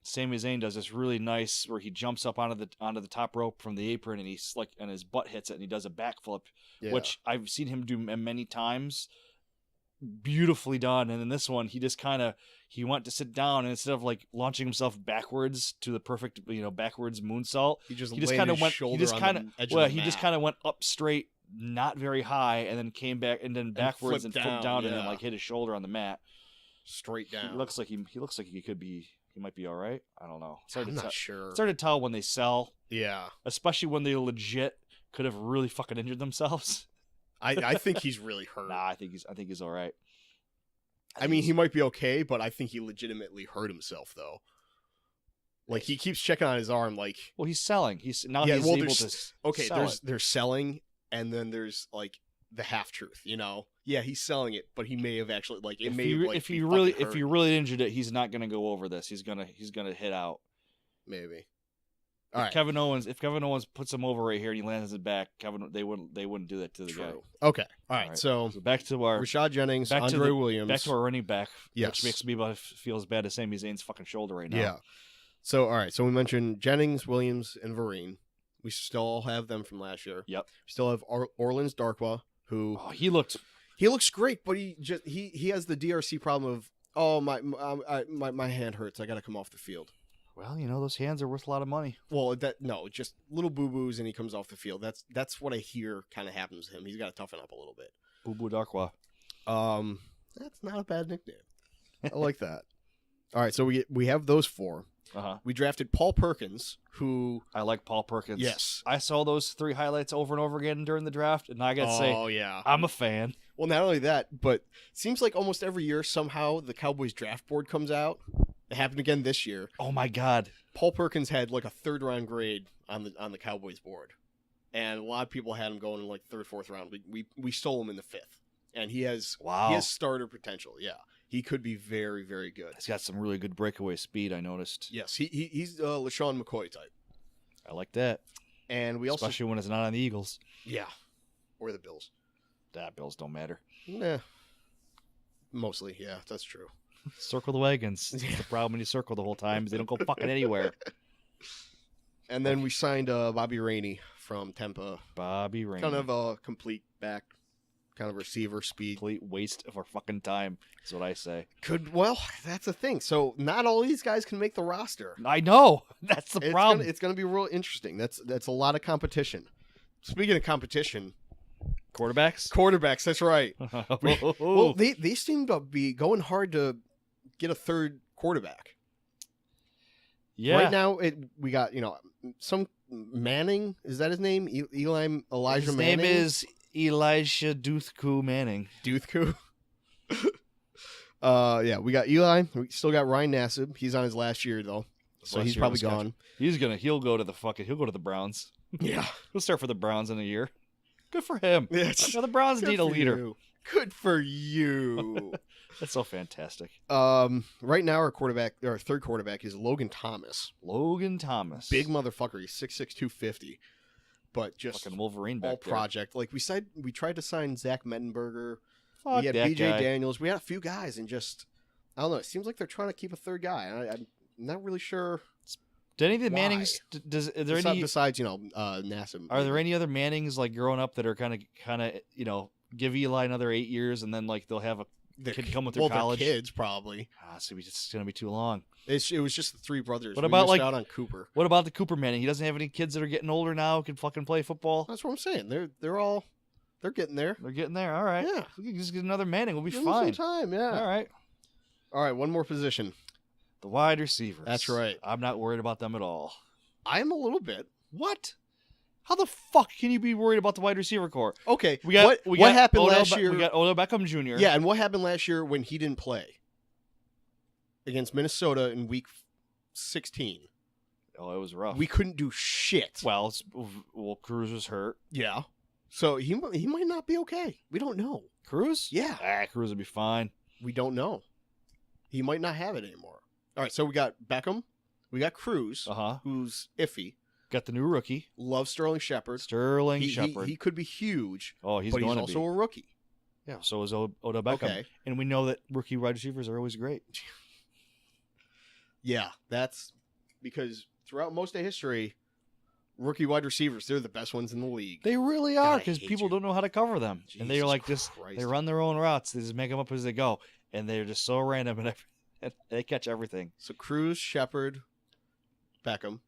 Sami Zayn does this really nice where he jumps up onto the top rope from the apron and and his butt hits it and he does a backflip, which I've seen him do many times. Beautifully done. And in this one, he just he went to sit down and instead of like launching himself backwards to the perfect backwards moonsault, he just kind of went. He just kind of went up straight, not very high, and then came back and then backwards and flipped down and then like hit his shoulder on the mat. Straight down. He looks like he might be all right. I don't know. I'm not sure. It's hard to tell when they sell. Yeah. Especially when they legit could have really fucking injured themselves. I think he's really hurt. Nah, I think he's all right. I mean, he might be okay, but I think he legitimately hurt himself though. Like he keeps checking on his arm, like. Well, he's selling. He's able to. Okay, sell it. there's selling, and then there's like the half truth. Yeah, he's selling it, but he may have actually like it. If he really injured it, he's not gonna go over this. He's gonna hit out. Maybe. All right. If Kevin Owens puts him over right here and he lands his back, they wouldn't do that to the guy. Okay. All right. So back to our Rashad Jennings, Andre Williams. Back to our running back. Yes. Which makes me feel as bad as Sami Zayn's fucking shoulder right now. Yeah. So all right. So we mentioned Jennings, Williams, and Vereen. We still have them from last year. Yep. We still have Orleans Darkwa, who he looks great, but he has the DRC problem of my hand hurts. I got to come off the field. Well, those hands are worth a lot of money. Well, just little boo-boos and he comes off the field. That's what I hear kind of happens to him. He's got to toughen up a little bit. Boo Boo Darkwa. That's not a bad nickname. I like that. All right, so we have those 4. Uh-huh. We drafted Paul Perkins, who I like Paul Perkins. Yes. I saw those 3 highlights over and over again during the draft, and I gotta say, yeah, I'm a fan. Well, not only that, but it seems like almost every year somehow the Cowboys draft board comes out. It happened again this year. Oh my god. Paul Perkins had like a 3rd round grade on the Cowboys board. And a lot of people had him going in like 3rd, 4th round. We stole him in the 5th. And he has starter potential. Yeah. He could be very, very good. He's got some really good breakaway speed, I noticed. Yes, he's LaShawn McCoy type. I like that. And we especially when it's not on the Eagles. Yeah. Or the Bills. Bills don't matter. Nah. Mostly, yeah, that's true. Circle the wagons. It's the problem when you circle the whole time is they don't go fucking anywhere. And then we signed Bobby Rainey from Tampa. Bobby Rainey. Kind of a complete back, kind of receiver speed. Complete waste of our fucking time is what I say. Well, that's the thing. So not all these guys can make the roster. I know. That's the problem. It's going to be real interesting. That's a lot of competition. Speaking of competition, quarterbacks. That's right. Well, they seem to be going hard to get a third quarterback. Yeah. Right now, we got some Manning. Is that his name? Elijah his Manning. His name is Elijah Duthku Manning. Duthku. Yeah, we got Eli. We still got Ryan Nassib. He's on his last year though, so he's probably gone. He'll go to the Browns. Yeah, he'll start for the Browns in a year. Good for him. Yeah, the Browns need a leader. Good for you. That's so fantastic. Right now our third quarterback is Logan Thomas. Big motherfucker. He's 6'6", 250. But just fucking Wolverine back all there. project. Like we said, we tried to sign Zach Mettenberger. Fuck we had that BJ guy. Daniels. We had a few guys, and just I don't know. It seems like they're trying to keep a third guy. I'm not really sure. Did any of the why. Mannings? Is there any besides Nassib? Are there any other Mannings like growing up that are kind of give Eli another 8 years and then like they'll have a kid come with their college? Their kids probably. So it's gonna be too long. It was just the three brothers. What about out on Cooper? What about the Cooper Manning? He doesn't have any kids that are getting older now who can fucking play football. That's what I'm saying. They're getting there. They're getting there. All right. Yeah. We can just get another Manning. We'll be Give them fine. some time. Yeah. All right. One more position. The wide receivers. That's right. I'm not worried about them at all. I'm a little bit. What? How the fuck can you be worried about the wide receiver core? Okay. What happened last year? We got Odell Beckham Jr. Yeah, and what happened last year when he didn't play against Minnesota in Week 16? Oh, it was rough. We couldn't do shit. Well, Cruz was hurt. Yeah. So he might not be okay. We don't know. Cruz? Yeah. Cruz will be fine. We don't know. He might not have it anymore. All right, so we got Beckham. We got Cruz, who's iffy. Got the new rookie. Love Sterling Shepard. He could be huge. Oh, he's also a rookie. Yeah, so is Odell Beckham. Okay. And we know that rookie wide receivers are always great. Yeah, that's because throughout most of history, rookie wide receivers, they're the best ones in the league. They really are because people don't know how to cover them. Jesus and they're like Christ. they run their own routes. They just make them up as they go. And they're just so random and they catch everything. So Cruz, Shepard, Beckham.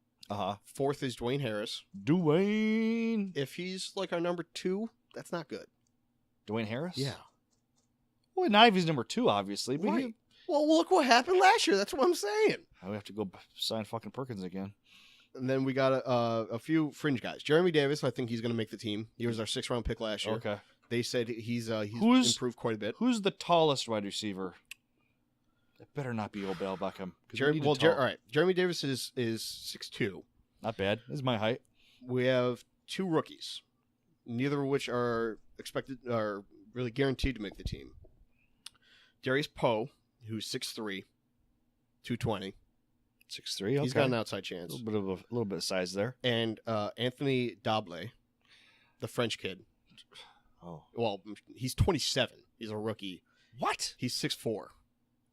Fourth is Dwayne Harris. If he's like our number 2, that's not good. Dwayne Harris? Yeah. Well, not if he's number 2, obviously. But right. Well, look what happened last year. That's what I'm saying. We have to go sign fucking Perkins again. And then we got a few fringe guys. Jeremy Davis, I think he's going to make the team. He was our 6th round pick last year. Okay. They said he's improved quite a bit. Who's the tallest wide receiver? It better not be Odell Beckham. All right. Jeremy Davis is 6'2". Not bad. This is my height. We have 2 rookies, neither of which are really guaranteed to make the team. Darius Poe, who's 6'3", 220. 6'3", okay. He's got an outside chance. A little bit of size there. And Anthony Dable, the French kid. Oh. Well, he's 27. He's a rookie. What? He's 6'4".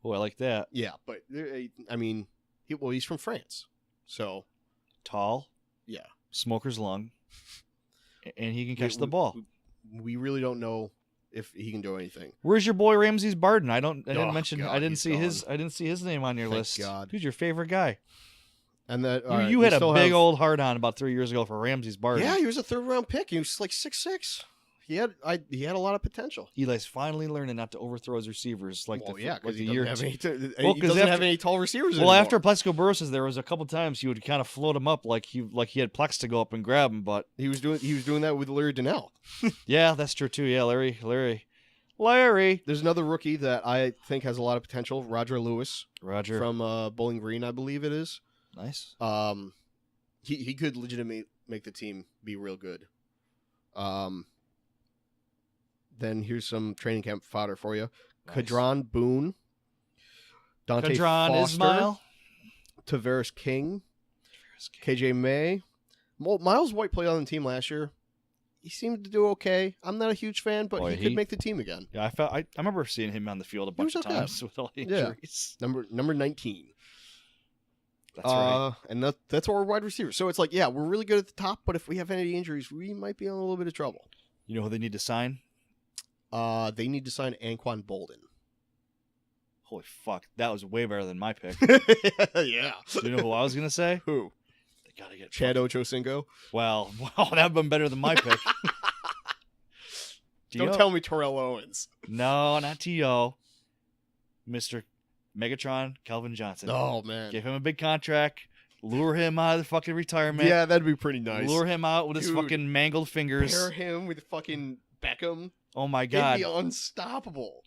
Oh, I like that. Yeah, but I mean, he's from France, so tall. Yeah, smoker's lung, and he can catch the ball. We really don't know if he can do anything. Where's your boy Ramses Barden? I didn't see his name on your list. God. Who's your favorite guy? And that you had a big old hard on about 3 years ago for Ramses Barden. Yeah, he was a 3rd round pick. He was like 6'6". He had a lot of potential. Eli's finally learning not to overthrow his receivers because he year. Doesn't have any tall receivers. Well, anymore. after Plexico Burris, there was a couple times he would kind of float him up like he had Plex to go up and grab him, but he was doing that with Larry Donnell. Yeah, that's true too. Yeah, Larry. There's another rookie that I think has a lot of potential. Roger Lewis. From Bowling Green, I believe it is. Nice. He could legitimately make the team, be real good. Then here's some training camp fodder for you. Nice. Kadron Boone. Dante Foster. Ismail. Tavares King. KJ May. Well, Miles White played on the team last year. he seemed to do okay. I'm not a huge fan, but Boy, he could make the team again. Yeah, I remember seeing him on the field a bunch of okay. times with all the Yeah. injuries. Number 19. That's right. And that's our wide receiver. So it's like, yeah, we're really good at the top, but if we have any injuries, we might be in a little bit of trouble. You know who they need to sign? They need to sign Anquan Bolden. Holy fuck, that was way better than my pick. Yeah. Do you know who I was gonna say? Who? They gotta get Chad Ochocinco? Well, that'd been better than my pick. Don't tell me Terrell Owens. No, not T.O. Mr. Megatron, Calvin Johnson. Oh, man. Give him a big contract. Lure him out of the fucking retirement. Yeah, that'd be pretty nice. Lure him out with his fucking mangled fingers. Pair him with fucking Beckham. Oh my god. They'd be unstoppable.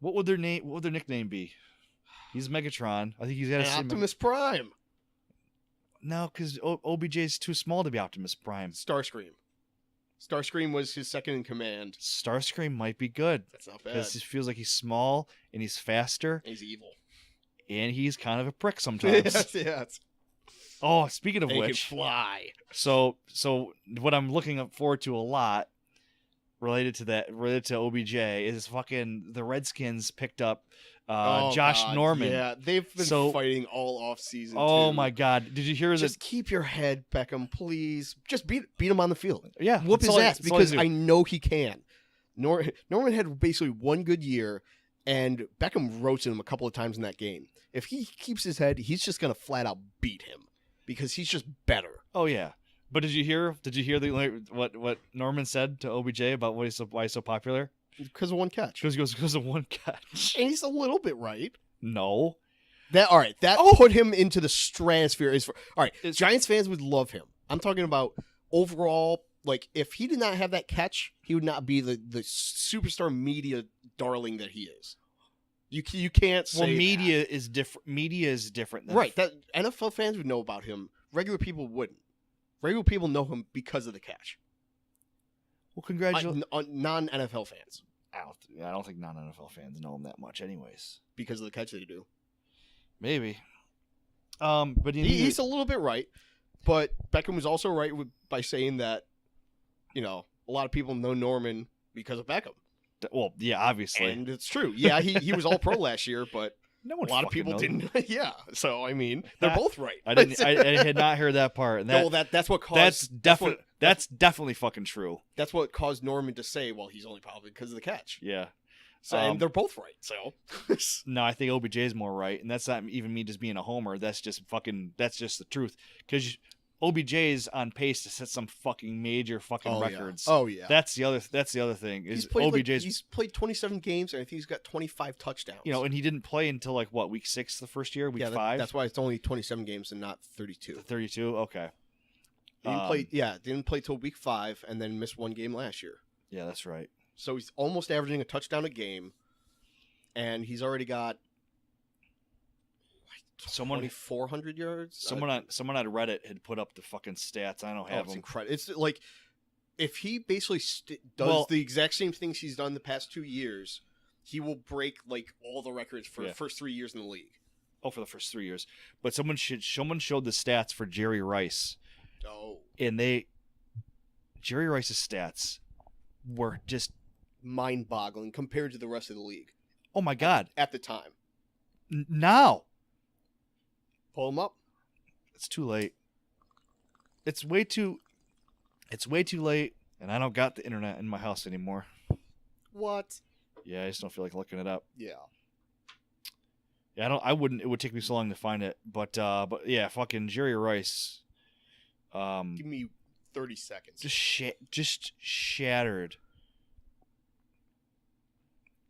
What would their nickname be? He's Megatron. I think he's got a Optimus Prime. No, because OBJ is too small to be Optimus Prime. Starscream. Starscream was his second in command. Starscream might be good. That's not bad. Because he feels like he's small and he's faster. And he's evil. And he's kind of a prick sometimes. yes. Oh, speaking of and which, he can fly. So what I'm looking forward to a lot related to OBJ is fucking the Redskins picked up Josh Norman. Yeah, they've been fighting all off season. Oh my god! Did you hear that? Just keep your head, Beckham, please. Just beat him on the field. Yeah, whoop his ass because I know he can. Norman had basically one good year, and Beckham roasted him a couple of times in that game. If he keeps his head, he's just gonna flat out beat him because he's just better. Oh yeah. But did you hear what Norman said to OBJ about why he's so popular? Because of one catch. Because of one catch. And he's a little bit right. No. That put him into the stratosphere. Giants fans would love him. I'm talking about overall, like, if he did not have that catch, he would not be the superstar media darling that he is. You can't say media is different. Media is different. Right. That NFL fans would know about him. Regular people wouldn't. Regular people know him because of the catch. Well, congratulations. Non-NFL fans. I don't think non-NFL fans know him that much anyways. Because of the catch they do. Maybe. But he's a little bit right. But Beckham was also right by saying that, a lot of people know Norman because of Beckham. Well, yeah, obviously. And it's true. Yeah, he was all pro last year, but a lot of people didn't. Yeah. So, I mean, they're both right. I had not heard that part. And that's what caused... That's definitely fucking true. That's what caused Norman to say, well, he's only probably because of the catch. Yeah. So, and they're both right, so... No, I think OBJ is more right, and that's not even me just being a homer. That's just the truth. Because OBJ is on pace to set some fucking major fucking records. Yeah. Oh, yeah. That's the other thing. He's played 27 games, and I think he's got 25 touchdowns. And he didn't play until, week 6 the first year, week 5? That's why it's only 27 games and not 32. 32? Okay. Didn't play till week 5, and then missed one game last year. Yeah, that's right. So he's almost averaging a touchdown a game, and he's already got 2,400 yards. Someone on Reddit had put up the fucking stats. I don't have them. It's incredible. It's like if he basically does the exact same things he's done the past 2 years, he will break all the records for the first 3 years in the league. Oh, for the first 3 years. But someone showed the stats for Jerry Rice. Oh. And Jerry Rice's stats were just mind-boggling compared to the rest of the league. Oh my god! At the time. Now. Pull him up. It's too late. It's way too late, and I don't got the internet in my house anymore. What? Yeah, I just don't feel like looking it up. Yeah. Yeah, I wouldn't. It would take me so long to find it, but yeah, fucking Jerry Rice. Give me 30 seconds. Just shattered.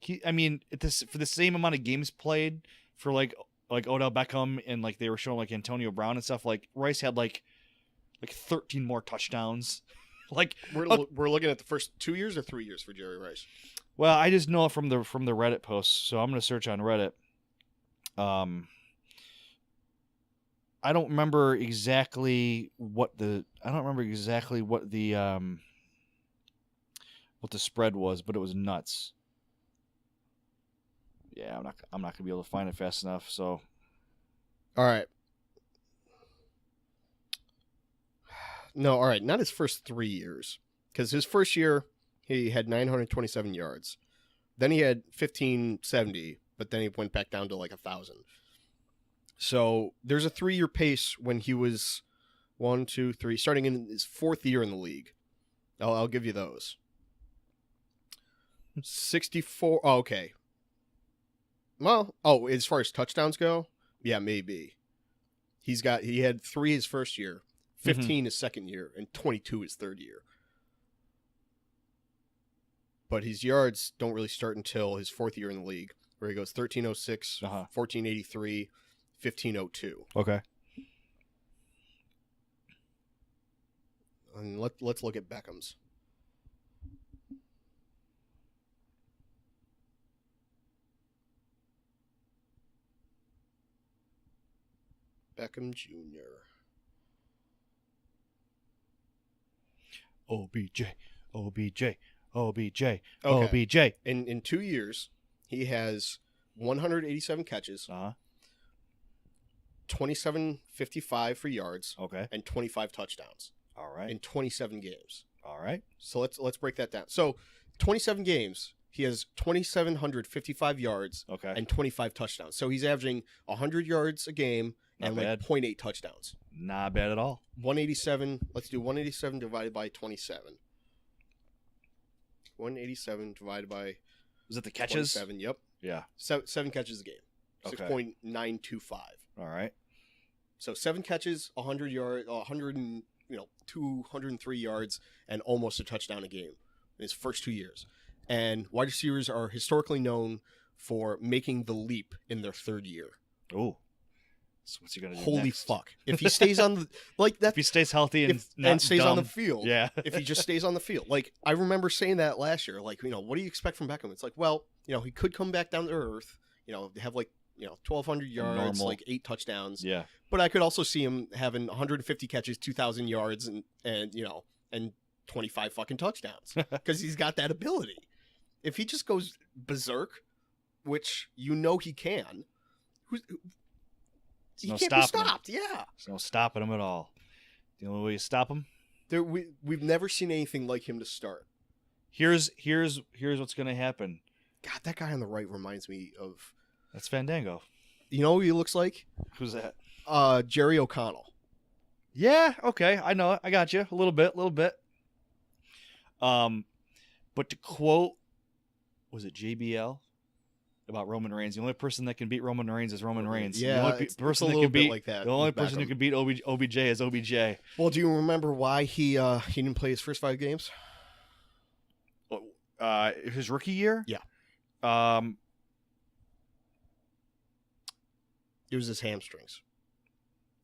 For the same amount of games played for like Odell Beckham and they were showing Antonio Brown and stuff, Rice had 13 more touchdowns. We're looking at the first 2 years or 3 years for Jerry Rice. Well, I just know it from the Reddit posts, so I'm gonna search on Reddit. I don't remember exactly what the spread was, but it was nuts. Yeah, I'm not gonna be able to find it fast enough. So, all right. No, all right. Not his first 3 years, because his first year he had 927 yards. Then he had 1570, but then he went back down to like 1,000. So there's a 3-year pace when he was 1, 2, 3, starting in his 4th year in the league. I'll give you those. 64. Oh, okay. Well, as far as touchdowns go, yeah, maybe. He had 3 his first year, 15 his second year, and 22 his third year. But his yards don't really start until his 4th year in the league, where he goes 1306, 1483, 1502. Okay. And let's look at Beckham's. Beckham Jr. OBJ. Okay. OBJ. In 2 years, he has 187 catches, 2755 for yards, Okay. and 25 touchdowns. All right. In 27 games. All right. So let's break that down. So 27 games, he has 2,755 yards, Okay. and 25 touchdowns. So he's averaging 100 yards a game Not and bad. like 0.8 touchdowns. Not bad at all. 187. Let's do 187 divided by 27. 187 divided by Is it the catches? 27. Yep. Yeah. 7 catches a game. Okay. 6.925. All right. So 7 catches, 100 yards, 203 yards, and almost a touchdown a game in his first 2 years. And wide receivers are historically known for making the leap in their 3rd year. Oh. So what's he gonna do? Holy next? fuck! If he stays on the like that, If he stays healthy and stays on the field, Yeah. if he just stays on the field, like I remember saying that last year. Like, what do you expect from Beckham? It's like, well, he could come back down to earth. Have like 1,200 yards, Normal. like 8 touchdowns. Yeah. But I could also see him having 150 catches, 2,000 yards, and 25 fucking touchdowns because he's got that ability. If he just goes berserk, which he can, he no can't be stopping him. stopped. Yeah, There's no stopping him at all. The only way you stop him. we've never seen anything like him to start. Here's what's gonna happen. God, that guy on the right reminds me of. That's Fandango. You know who he looks like? Who's that? Jerry O'Connell. Yeah. Okay. I know it. I got you. A little bit. But to quote, was it JBL about Roman Reigns? The only person that can beat Roman Reigns is Roman Reigns. Yeah, the only it's person a that little can bit beat like that the only with person who Beckham. can beat OBJ is OBJ. Well, do you remember why he didn't play his first 5 games? His rookie year. Yeah. It was his hamstrings,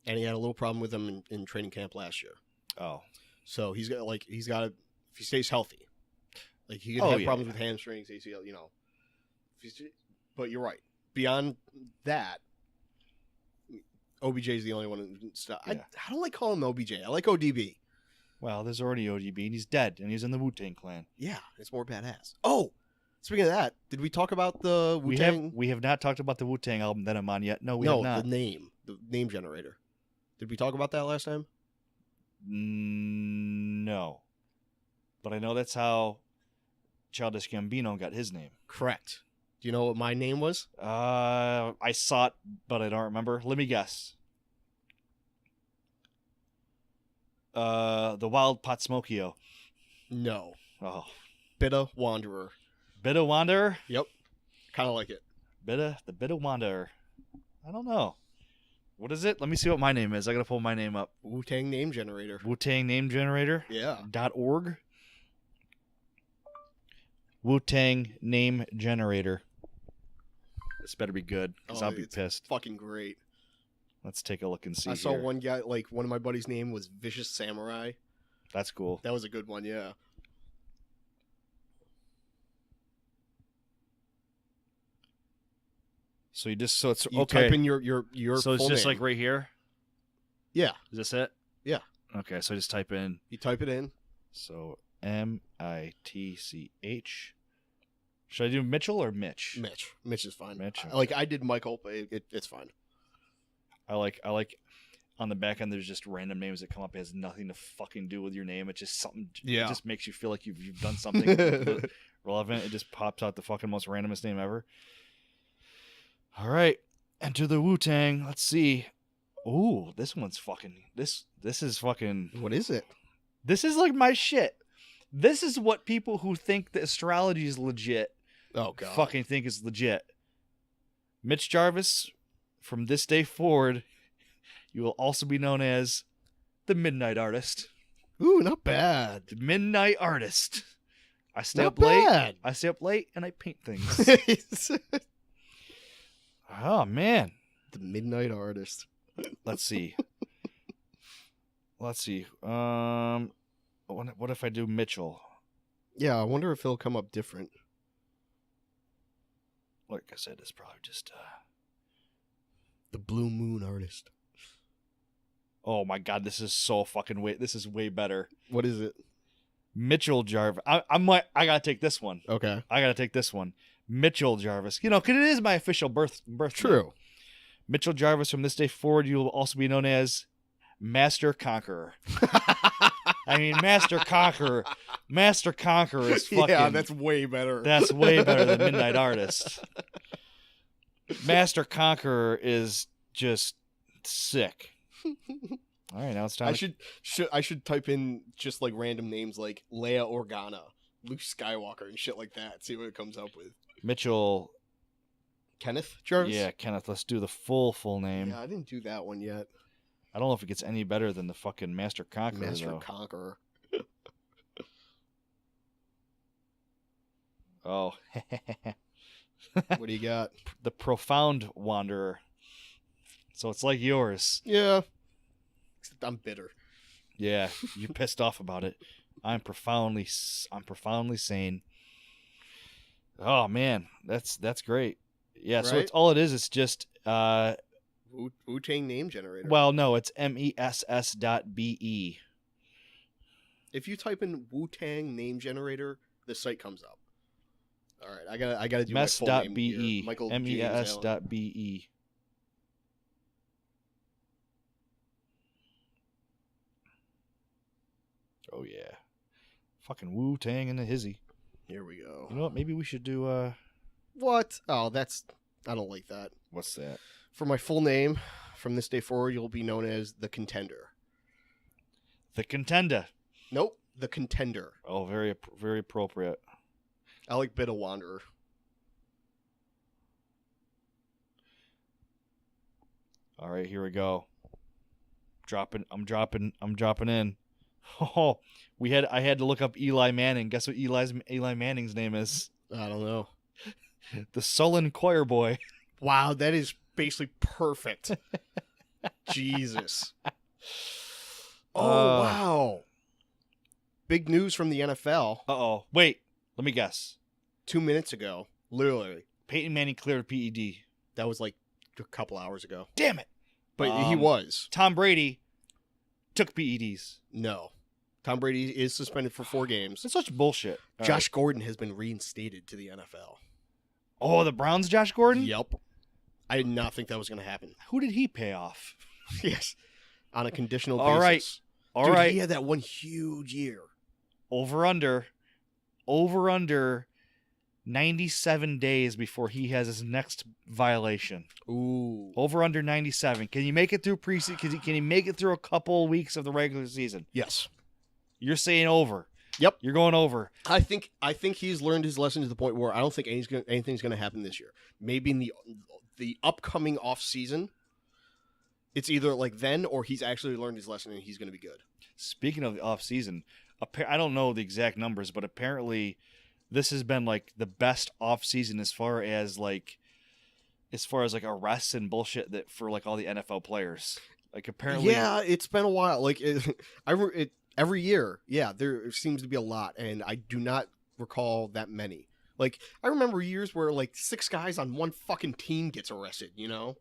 and he had a little problem with them in training camp last year. Oh. So he's got if he stays healthy, like he could Oh, have yeah, problems with hamstrings, ACL, But you're right. Beyond that, OBJ is the only one who stop. Yeah. I don't like calling him OBJ. I like ODB. Well, there's already ODB, and he's dead, and he's in the Wu-Tang Clan. Yeah, it's more badass. Oh, speaking of that, did we talk about the Wu-Tang? We have not talked about the Wu-Tang album that I'm on yet. No, we have not. The name generator. Did we talk about that last time? No. But I know that's how Childish Gambino got his name. Correct. Do you know what my name was? I saw it, but I don't remember. Let me guess. The Wild Pot Smokio. No. Oh. Bitter Wanderer. Bitter Wanderer? Yep. Kind of like it. The Bitter Wanderer. I don't know. What is it? Let me see what my name is. I gotta pull my name up. Wu-Tang name generator. Wu-Tang name generator? Yeah. .org. Wu-Tang name generator. This better be good, because I'll be it's pissed. Fucking great. Let's take a look and see. I saw here. one guy, like one of my buddies' name was Vicious Samurai. That's cool. That was a good one, yeah. So it's You okay. type in your So it's full just name. like right here. Yeah. Is this it? Yeah. Okay, so I just type in. You type it in. So Mitch. Should I do Mitchell or Mitch? Mitch is fine. Mitch, Like I did Michael, but it's fine. I like on the back end there's just random names that come up. It has nothing to fucking do with your name. It's just something. Yeah. It just makes you feel like you've done something relevant. It just pops out the fucking most randomest name ever. All right, enter the Wu-Tang. Let's see. Ooh, this one's fucking. This is fucking. What is it? This is like my shit. This is what people who think that astrology is legit Oh god. fucking think is legit. Mitch Jarvis, from this day forward, you will also be known as the Midnight Artist. Ooh, not bad. The Midnight Artist. I stay Not up late. bad. I stay up late and I paint things. Oh man. The Midnight Artist. Let's see. What if I do Mitchell? Yeah, I wonder if he'll come up different. Like I said, it's probably just The Blue Moon Artist. oh my god, this is so fucking this is way better. What is it? Mitchell Jarvis. I gotta take this one. Okay. I gotta take this one. Mitchell Jarvis. You know, because it is my official birth True. name. Mitchell Jarvis, from this day forward, you will also be known as Master Conqueror. I mean, Master Conqueror. Master Conqueror is fucking. Yeah, that's way better. That's way better than Midnight Artist. Master Conqueror is just sick. All right, now it's time. I should type in just like random names like Leia Organa, Luke Skywalker, and shit like that. See what it comes up with. Mitchell. Kenneth Jarvis. Yeah, Kenneth. Let's do the full name. Yeah, I didn't do that one yet. I don't know if it gets any better than the fucking Master Conqueror. Master though. Conqueror. Oh. What do you got? The Profound Wanderer. So it's like yours. Yeah. Except I'm bitter. Yeah, you're pissed off about it. I'm profoundly sane. Oh man, that's great. Yeah, so Right? it's all it is. It's just Wu-Tang name generator. well, no, it's mess.be. If you type in Wu-Tang name generator, the site comes up. All right, I gotta do my full name here. Mess.be. Michael James Allen. mes.be. Oh yeah, fucking Wu-Tang and the hizzy. Here we go. You know what? Maybe we should do What? Oh, I don't like that. what's that? For my full name, from this day forward, you'll be known as the Contender. The Contender. Nope, the Contender. Oh, very appropriate. I like Bit of Wanderer. All right, here we go. I'm dropping in. Oh, I had to look up Eli Manning. Guess what Eli Manning's name is? I don't know. The Sullen Choir Boy. Wow, that is basically perfect. Jesus. Oh, wow. Big news from the NFL. Uh-oh. Wait, let me guess. 2 minutes ago, literally. Peyton Manning cleared a PED. That was like a couple hours ago. Damn it. But he was. Tom Brady took PEDs. No. Tom Brady is suspended for 4 games. That's such bullshit. All Josh right. Gordon has been reinstated to the NFL. Oh, the Browns' Josh Gordon? Yep. I did not think that was going to happen. Who did he pay off? Yes. On a conditional All basis. right. All Dude, right. he had that one huge year. Over under 97 days before he has his next violation. Ooh. Over under 97. Can you make it through preseason? Can you make it through a couple weeks of the regular season? Yes. You're saying over. Yep. You're going over. I think he's learned his lesson to the point where I don't think anything's going to happen this year. Maybe in the upcoming off season, it's either like then or he's actually learned his lesson and he's going to be good. Speaking of the off season, I don't know the exact numbers, but apparently this has been like the best off season as far as like arrests and bullshit that for like all the NFL players. Like apparently, Yeah, it's been a while. Like every year, yeah, there seems to be a lot, and I do not recall that many. Like I remember years where like 6 guys on one fucking team gets arrested. You know?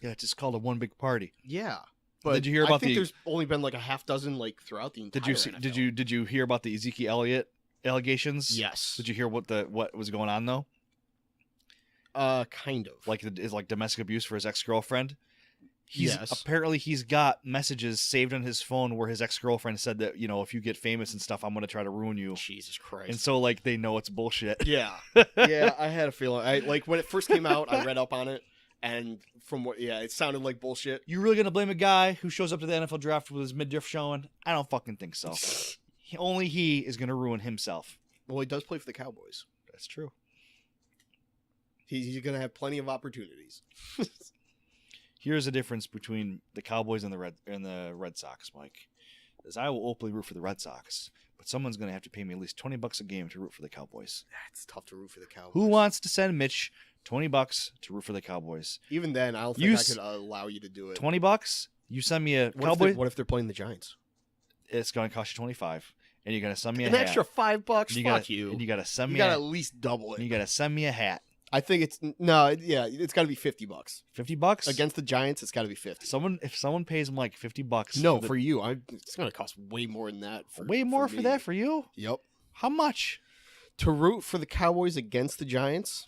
yeah, it's just called a one big party. Yeah. But Did you hear about I think the- there's only been like a half dozen like throughout the entire NFL. Did you hear about the Ezekiel Elliott allegations? Yes. Did you hear what was going on though? Kind of. Like is like domestic abuse for his ex-girlfriend. Apparently he's got messages saved on his phone where his ex-girlfriend said that, if you get famous and stuff, I'm going to try to ruin you. Jesus Christ. And so, like, they know it's bullshit. Yeah. Yeah, I had a feeling. When it first came out, I read up on it, and it sounded like bullshit. You really going to blame a guy who shows up to the NFL draft with his midriff showing? I don't fucking think so. Only he is going to ruin himself. Well, he does play for the Cowboys. That's true. He's going to have plenty of opportunities. Here's the difference between the Cowboys and the Red Sox, Mike. Is I will openly root for the Red Sox, but someone's going to have to pay me at least $20 a game to root for the Cowboys. It's tough to root for the Cowboys. Who wants to send Mitch $20 to root for the Cowboys? Even then, I don't think I could allow you to do it. $20? You send me a Cowboy. What if they're playing the Giants? It's going to cost you $25, and you're going to send me an extra $5. Fuck you. And you got to send me. You got to at least double it. And you got to send me a hat. I think it's got to be $50. $50 against the Giants. It's got to be $50. If someone pays him like $50, no, for you, it's going to cost way more than that. Way more for that for you? Yep. How much to root for the Cowboys against the Giants?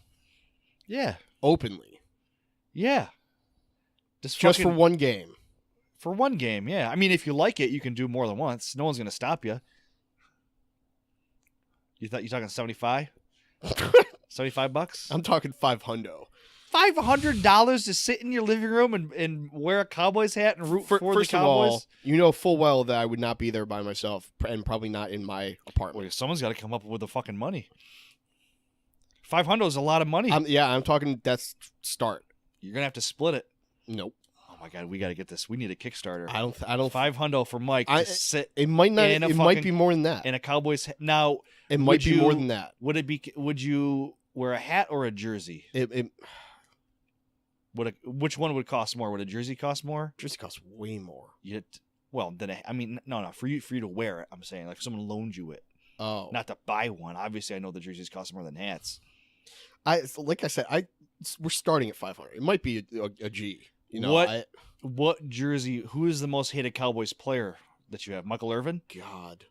Yeah, openly. Yeah, just for one game. For one game, yeah. I mean, if you like it, you can do more than once. No one's going to stop you. You're talking 75? $75? I'm talking $500. $500 to sit in your living room and wear a Cowboys hat and root for the Cowboys? First of all, you know full well that I would not be there by myself and probably not in my apartment. Well, someone's got to come up with the fucking money. $500 is a lot of money. I'm talking that's start. You're going to have to split it. Nope. Oh my God, we got to get this. We need a Kickstarter. I don't. $500 for Mike to sit. It might not. It might be more than that. In a Cowboys now. It might be more than that. Would it be? Would you wear a hat or a jersey? Which one would cost more? Would a jersey cost more? Jersey costs way more. No. For you to wear it, I'm saying like if someone loaned you it. Oh. Not to buy one. Obviously, I know the jerseys cost more than hats. Like I said, we're starting at $500. It might be a G. You know what jersey? Who is the most hated Cowboys player that you have? Michael Irvin? God.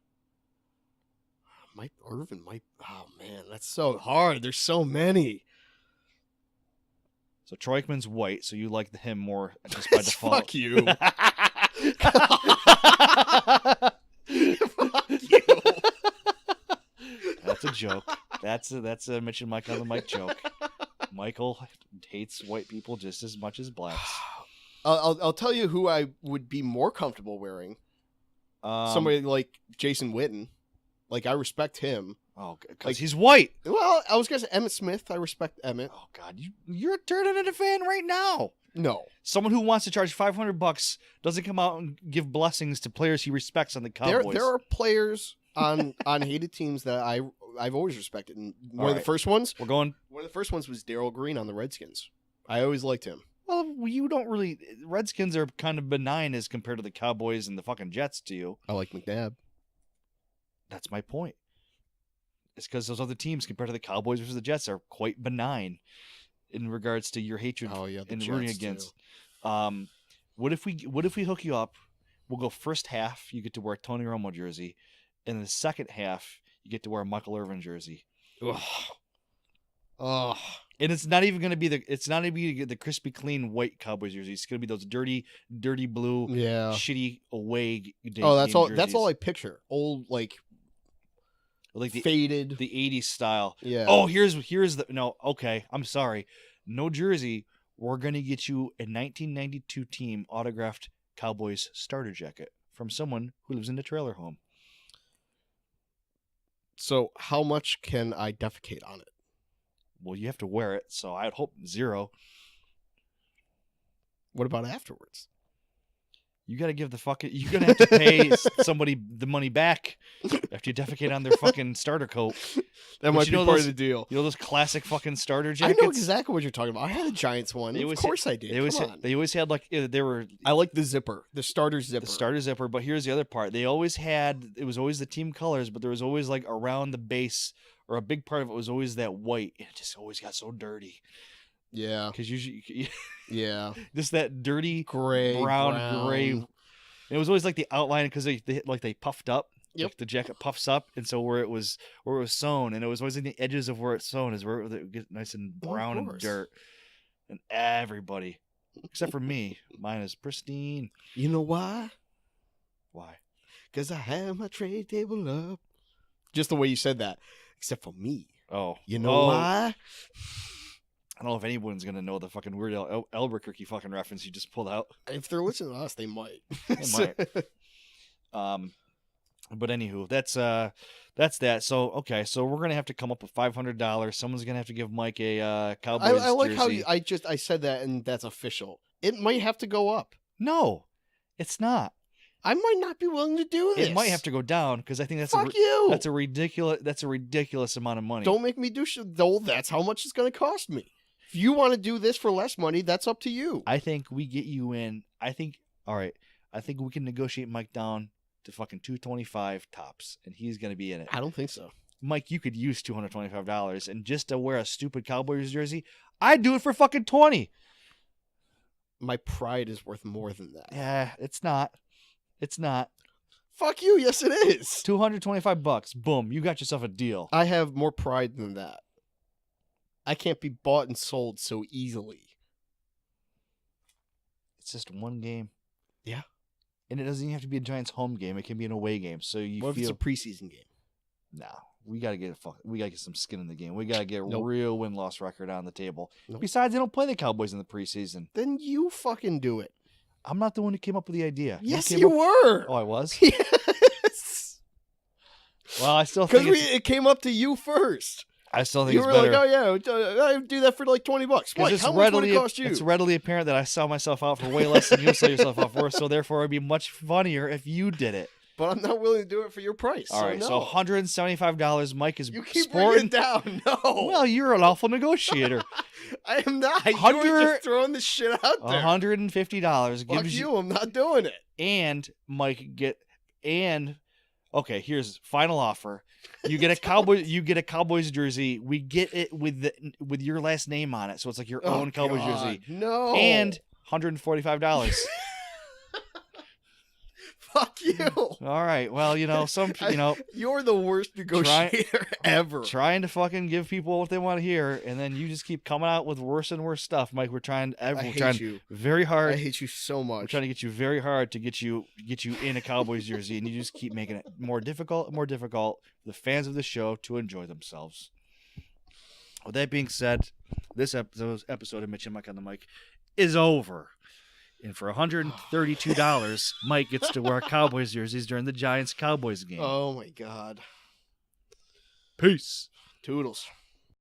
Mike Irvin might. Oh man, that's so hard. There's so many. So Troy Aikman's white, so you like him more just by default. Fuck you. Fuck you. That's a joke. That's a Mitch and Mike on the mic joke. Michael hates white people just as much as blacks. I'll tell you who I would be more comfortable wearing. Somebody like Jason Witten. Like, I respect him. Oh, because he's white. Well, I was going to say Emmitt Smith. I respect Emmitt. Oh, God. You're turning into a fan right now. No. Someone who wants to charge $500 doesn't come out and give blessings to players he respects on the Cowboys. There are players on hated teams that I've always respected. And one of the first ones was Darryl Green on the Redskins. I always liked him. Well, you don't really... Redskins are kind of benign as compared to the Cowboys and the fucking Jets to you. I like McNabb. That's my point. It's because those other teams compared to the Cowboys versus the Jets are quite benign in regards to your hatred and rooting against. What if we hook you up? We'll go first half. You get to wear a Tony Romo jersey, and the second half you get to wear a Michael Irvin jersey. Oh. And it's not even going to be the crispy clean white Cowboys jersey. It's going to be those dirty blue, shitty away. That's all. That's all I picture. Old like the faded, the '80s style. Yeah. Oh, here's the no. Okay, I'm sorry. No jersey. We're going to get you a 1992 team autographed Cowboys starter jacket from someone who lives in a trailer home. So how much can I defecate on it? Well, you have to wear it, so I'd hope 0. What about afterwards? You got to give you're going to have to pay somebody the money back after you defecate on their fucking starter coat. That might be part of the deal. You know those classic fucking starter jackets? I know exactly what you're talking about. I had a Giants one. Of course I did. They always had I like the zipper, the starter zipper. The starter zipper, but here's the other part. It was always the team colors, but there was always like around the base or a big part of it was always that white. And it just always got so dirty. Yeah. Because usually, just that dirty brown. gray. And it was always like the outline because they puffed up. Yep. Like the jacket puffs up, and so where it was sewn, and it was always in the edges of where it's sewn is where it would get nice and brown and dirt. And everybody Except for me. Mine is pristine. You know why? Why? Because I have my tray table up. Just the way you said that. Except for me. Oh. You know I why? don't know if anyone's going to know the fucking Weird Al Albuquerque fucking reference you just pulled out. If they're listening to us, they might. They might. But anywho, that's that. So okay, so we're gonna have to come up with $500. Someone's gonna have to give Mike a Cowboys I like jersey. how I said that and that's official. It might have to go up. No, it's not. I might not be willing to do this. It might have to go down because I think that's Fuck you. That's a ridiculous amount of money. Don't make me do shit. Though that's how much it's going to cost me. If you want to do this for less money, that's up to you. I think we get you in. All right. I think we can negotiate Mike down to fucking $225 tops, and he's going to be in it. I don't think so. Mike, you could use $225, and just to wear a stupid Cowboys jersey, I'd do it for fucking $20. My pride is worth more than that. Yeah, it's not. It's not. Fuck you. Yes, it is. $225. Boom. You got yourself a deal. I have more pride than that. I can't be bought and sold so easily. It's just one game. Yeah. And it doesn't even have to be a Giants home game. It can be an away game. So What if it's a preseason game? No. We gotta get some skin in the game. We gotta get a real win-loss record on the table. Nope. Besides, they don't play the Cowboys in the preseason. Then you fucking do it. I'm not the one who came up with the idea. Yes, you were. Oh, I was? Yes. Well, I still think it came up to you first. I still think you it's were better. like, oh yeah, I do that for like $20. What? How much would it cost you? It's readily apparent that I sell myself out for way less than you sell yourself out for. So therefore, it'd be much funnier if you did it. But I'm not willing to do it for your price. All right, so $175. Mike is you keep sporting bringing it down. No. Well, you're an awful negotiator. I am not. You were just throwing this shit out there. $150 Fuck gives you. I'm not doing it. And Mike okay, here's final offer. You get a Cowboys jersey. We get it with your last name on it, so it's like your own Cowboys jersey. No. And $145. Fuck you. All right. Well, you're the worst negotiator ever. Trying to fucking give people what they want to hear, and then you just keep coming out with worse and worse stuff, Mike. We're trying very hard. I hate you so much. We're trying to get you very hard to get you in a Cowboys jersey, and you just keep making it more difficult and more difficult for the fans of the show to enjoy themselves. With that being said, this episode of Mitch and Mike on the Mic is over. And for $132, Mike gets to wear Cowboys jerseys during the Giants-Cowboys game. Oh, my God. Peace. Toodles.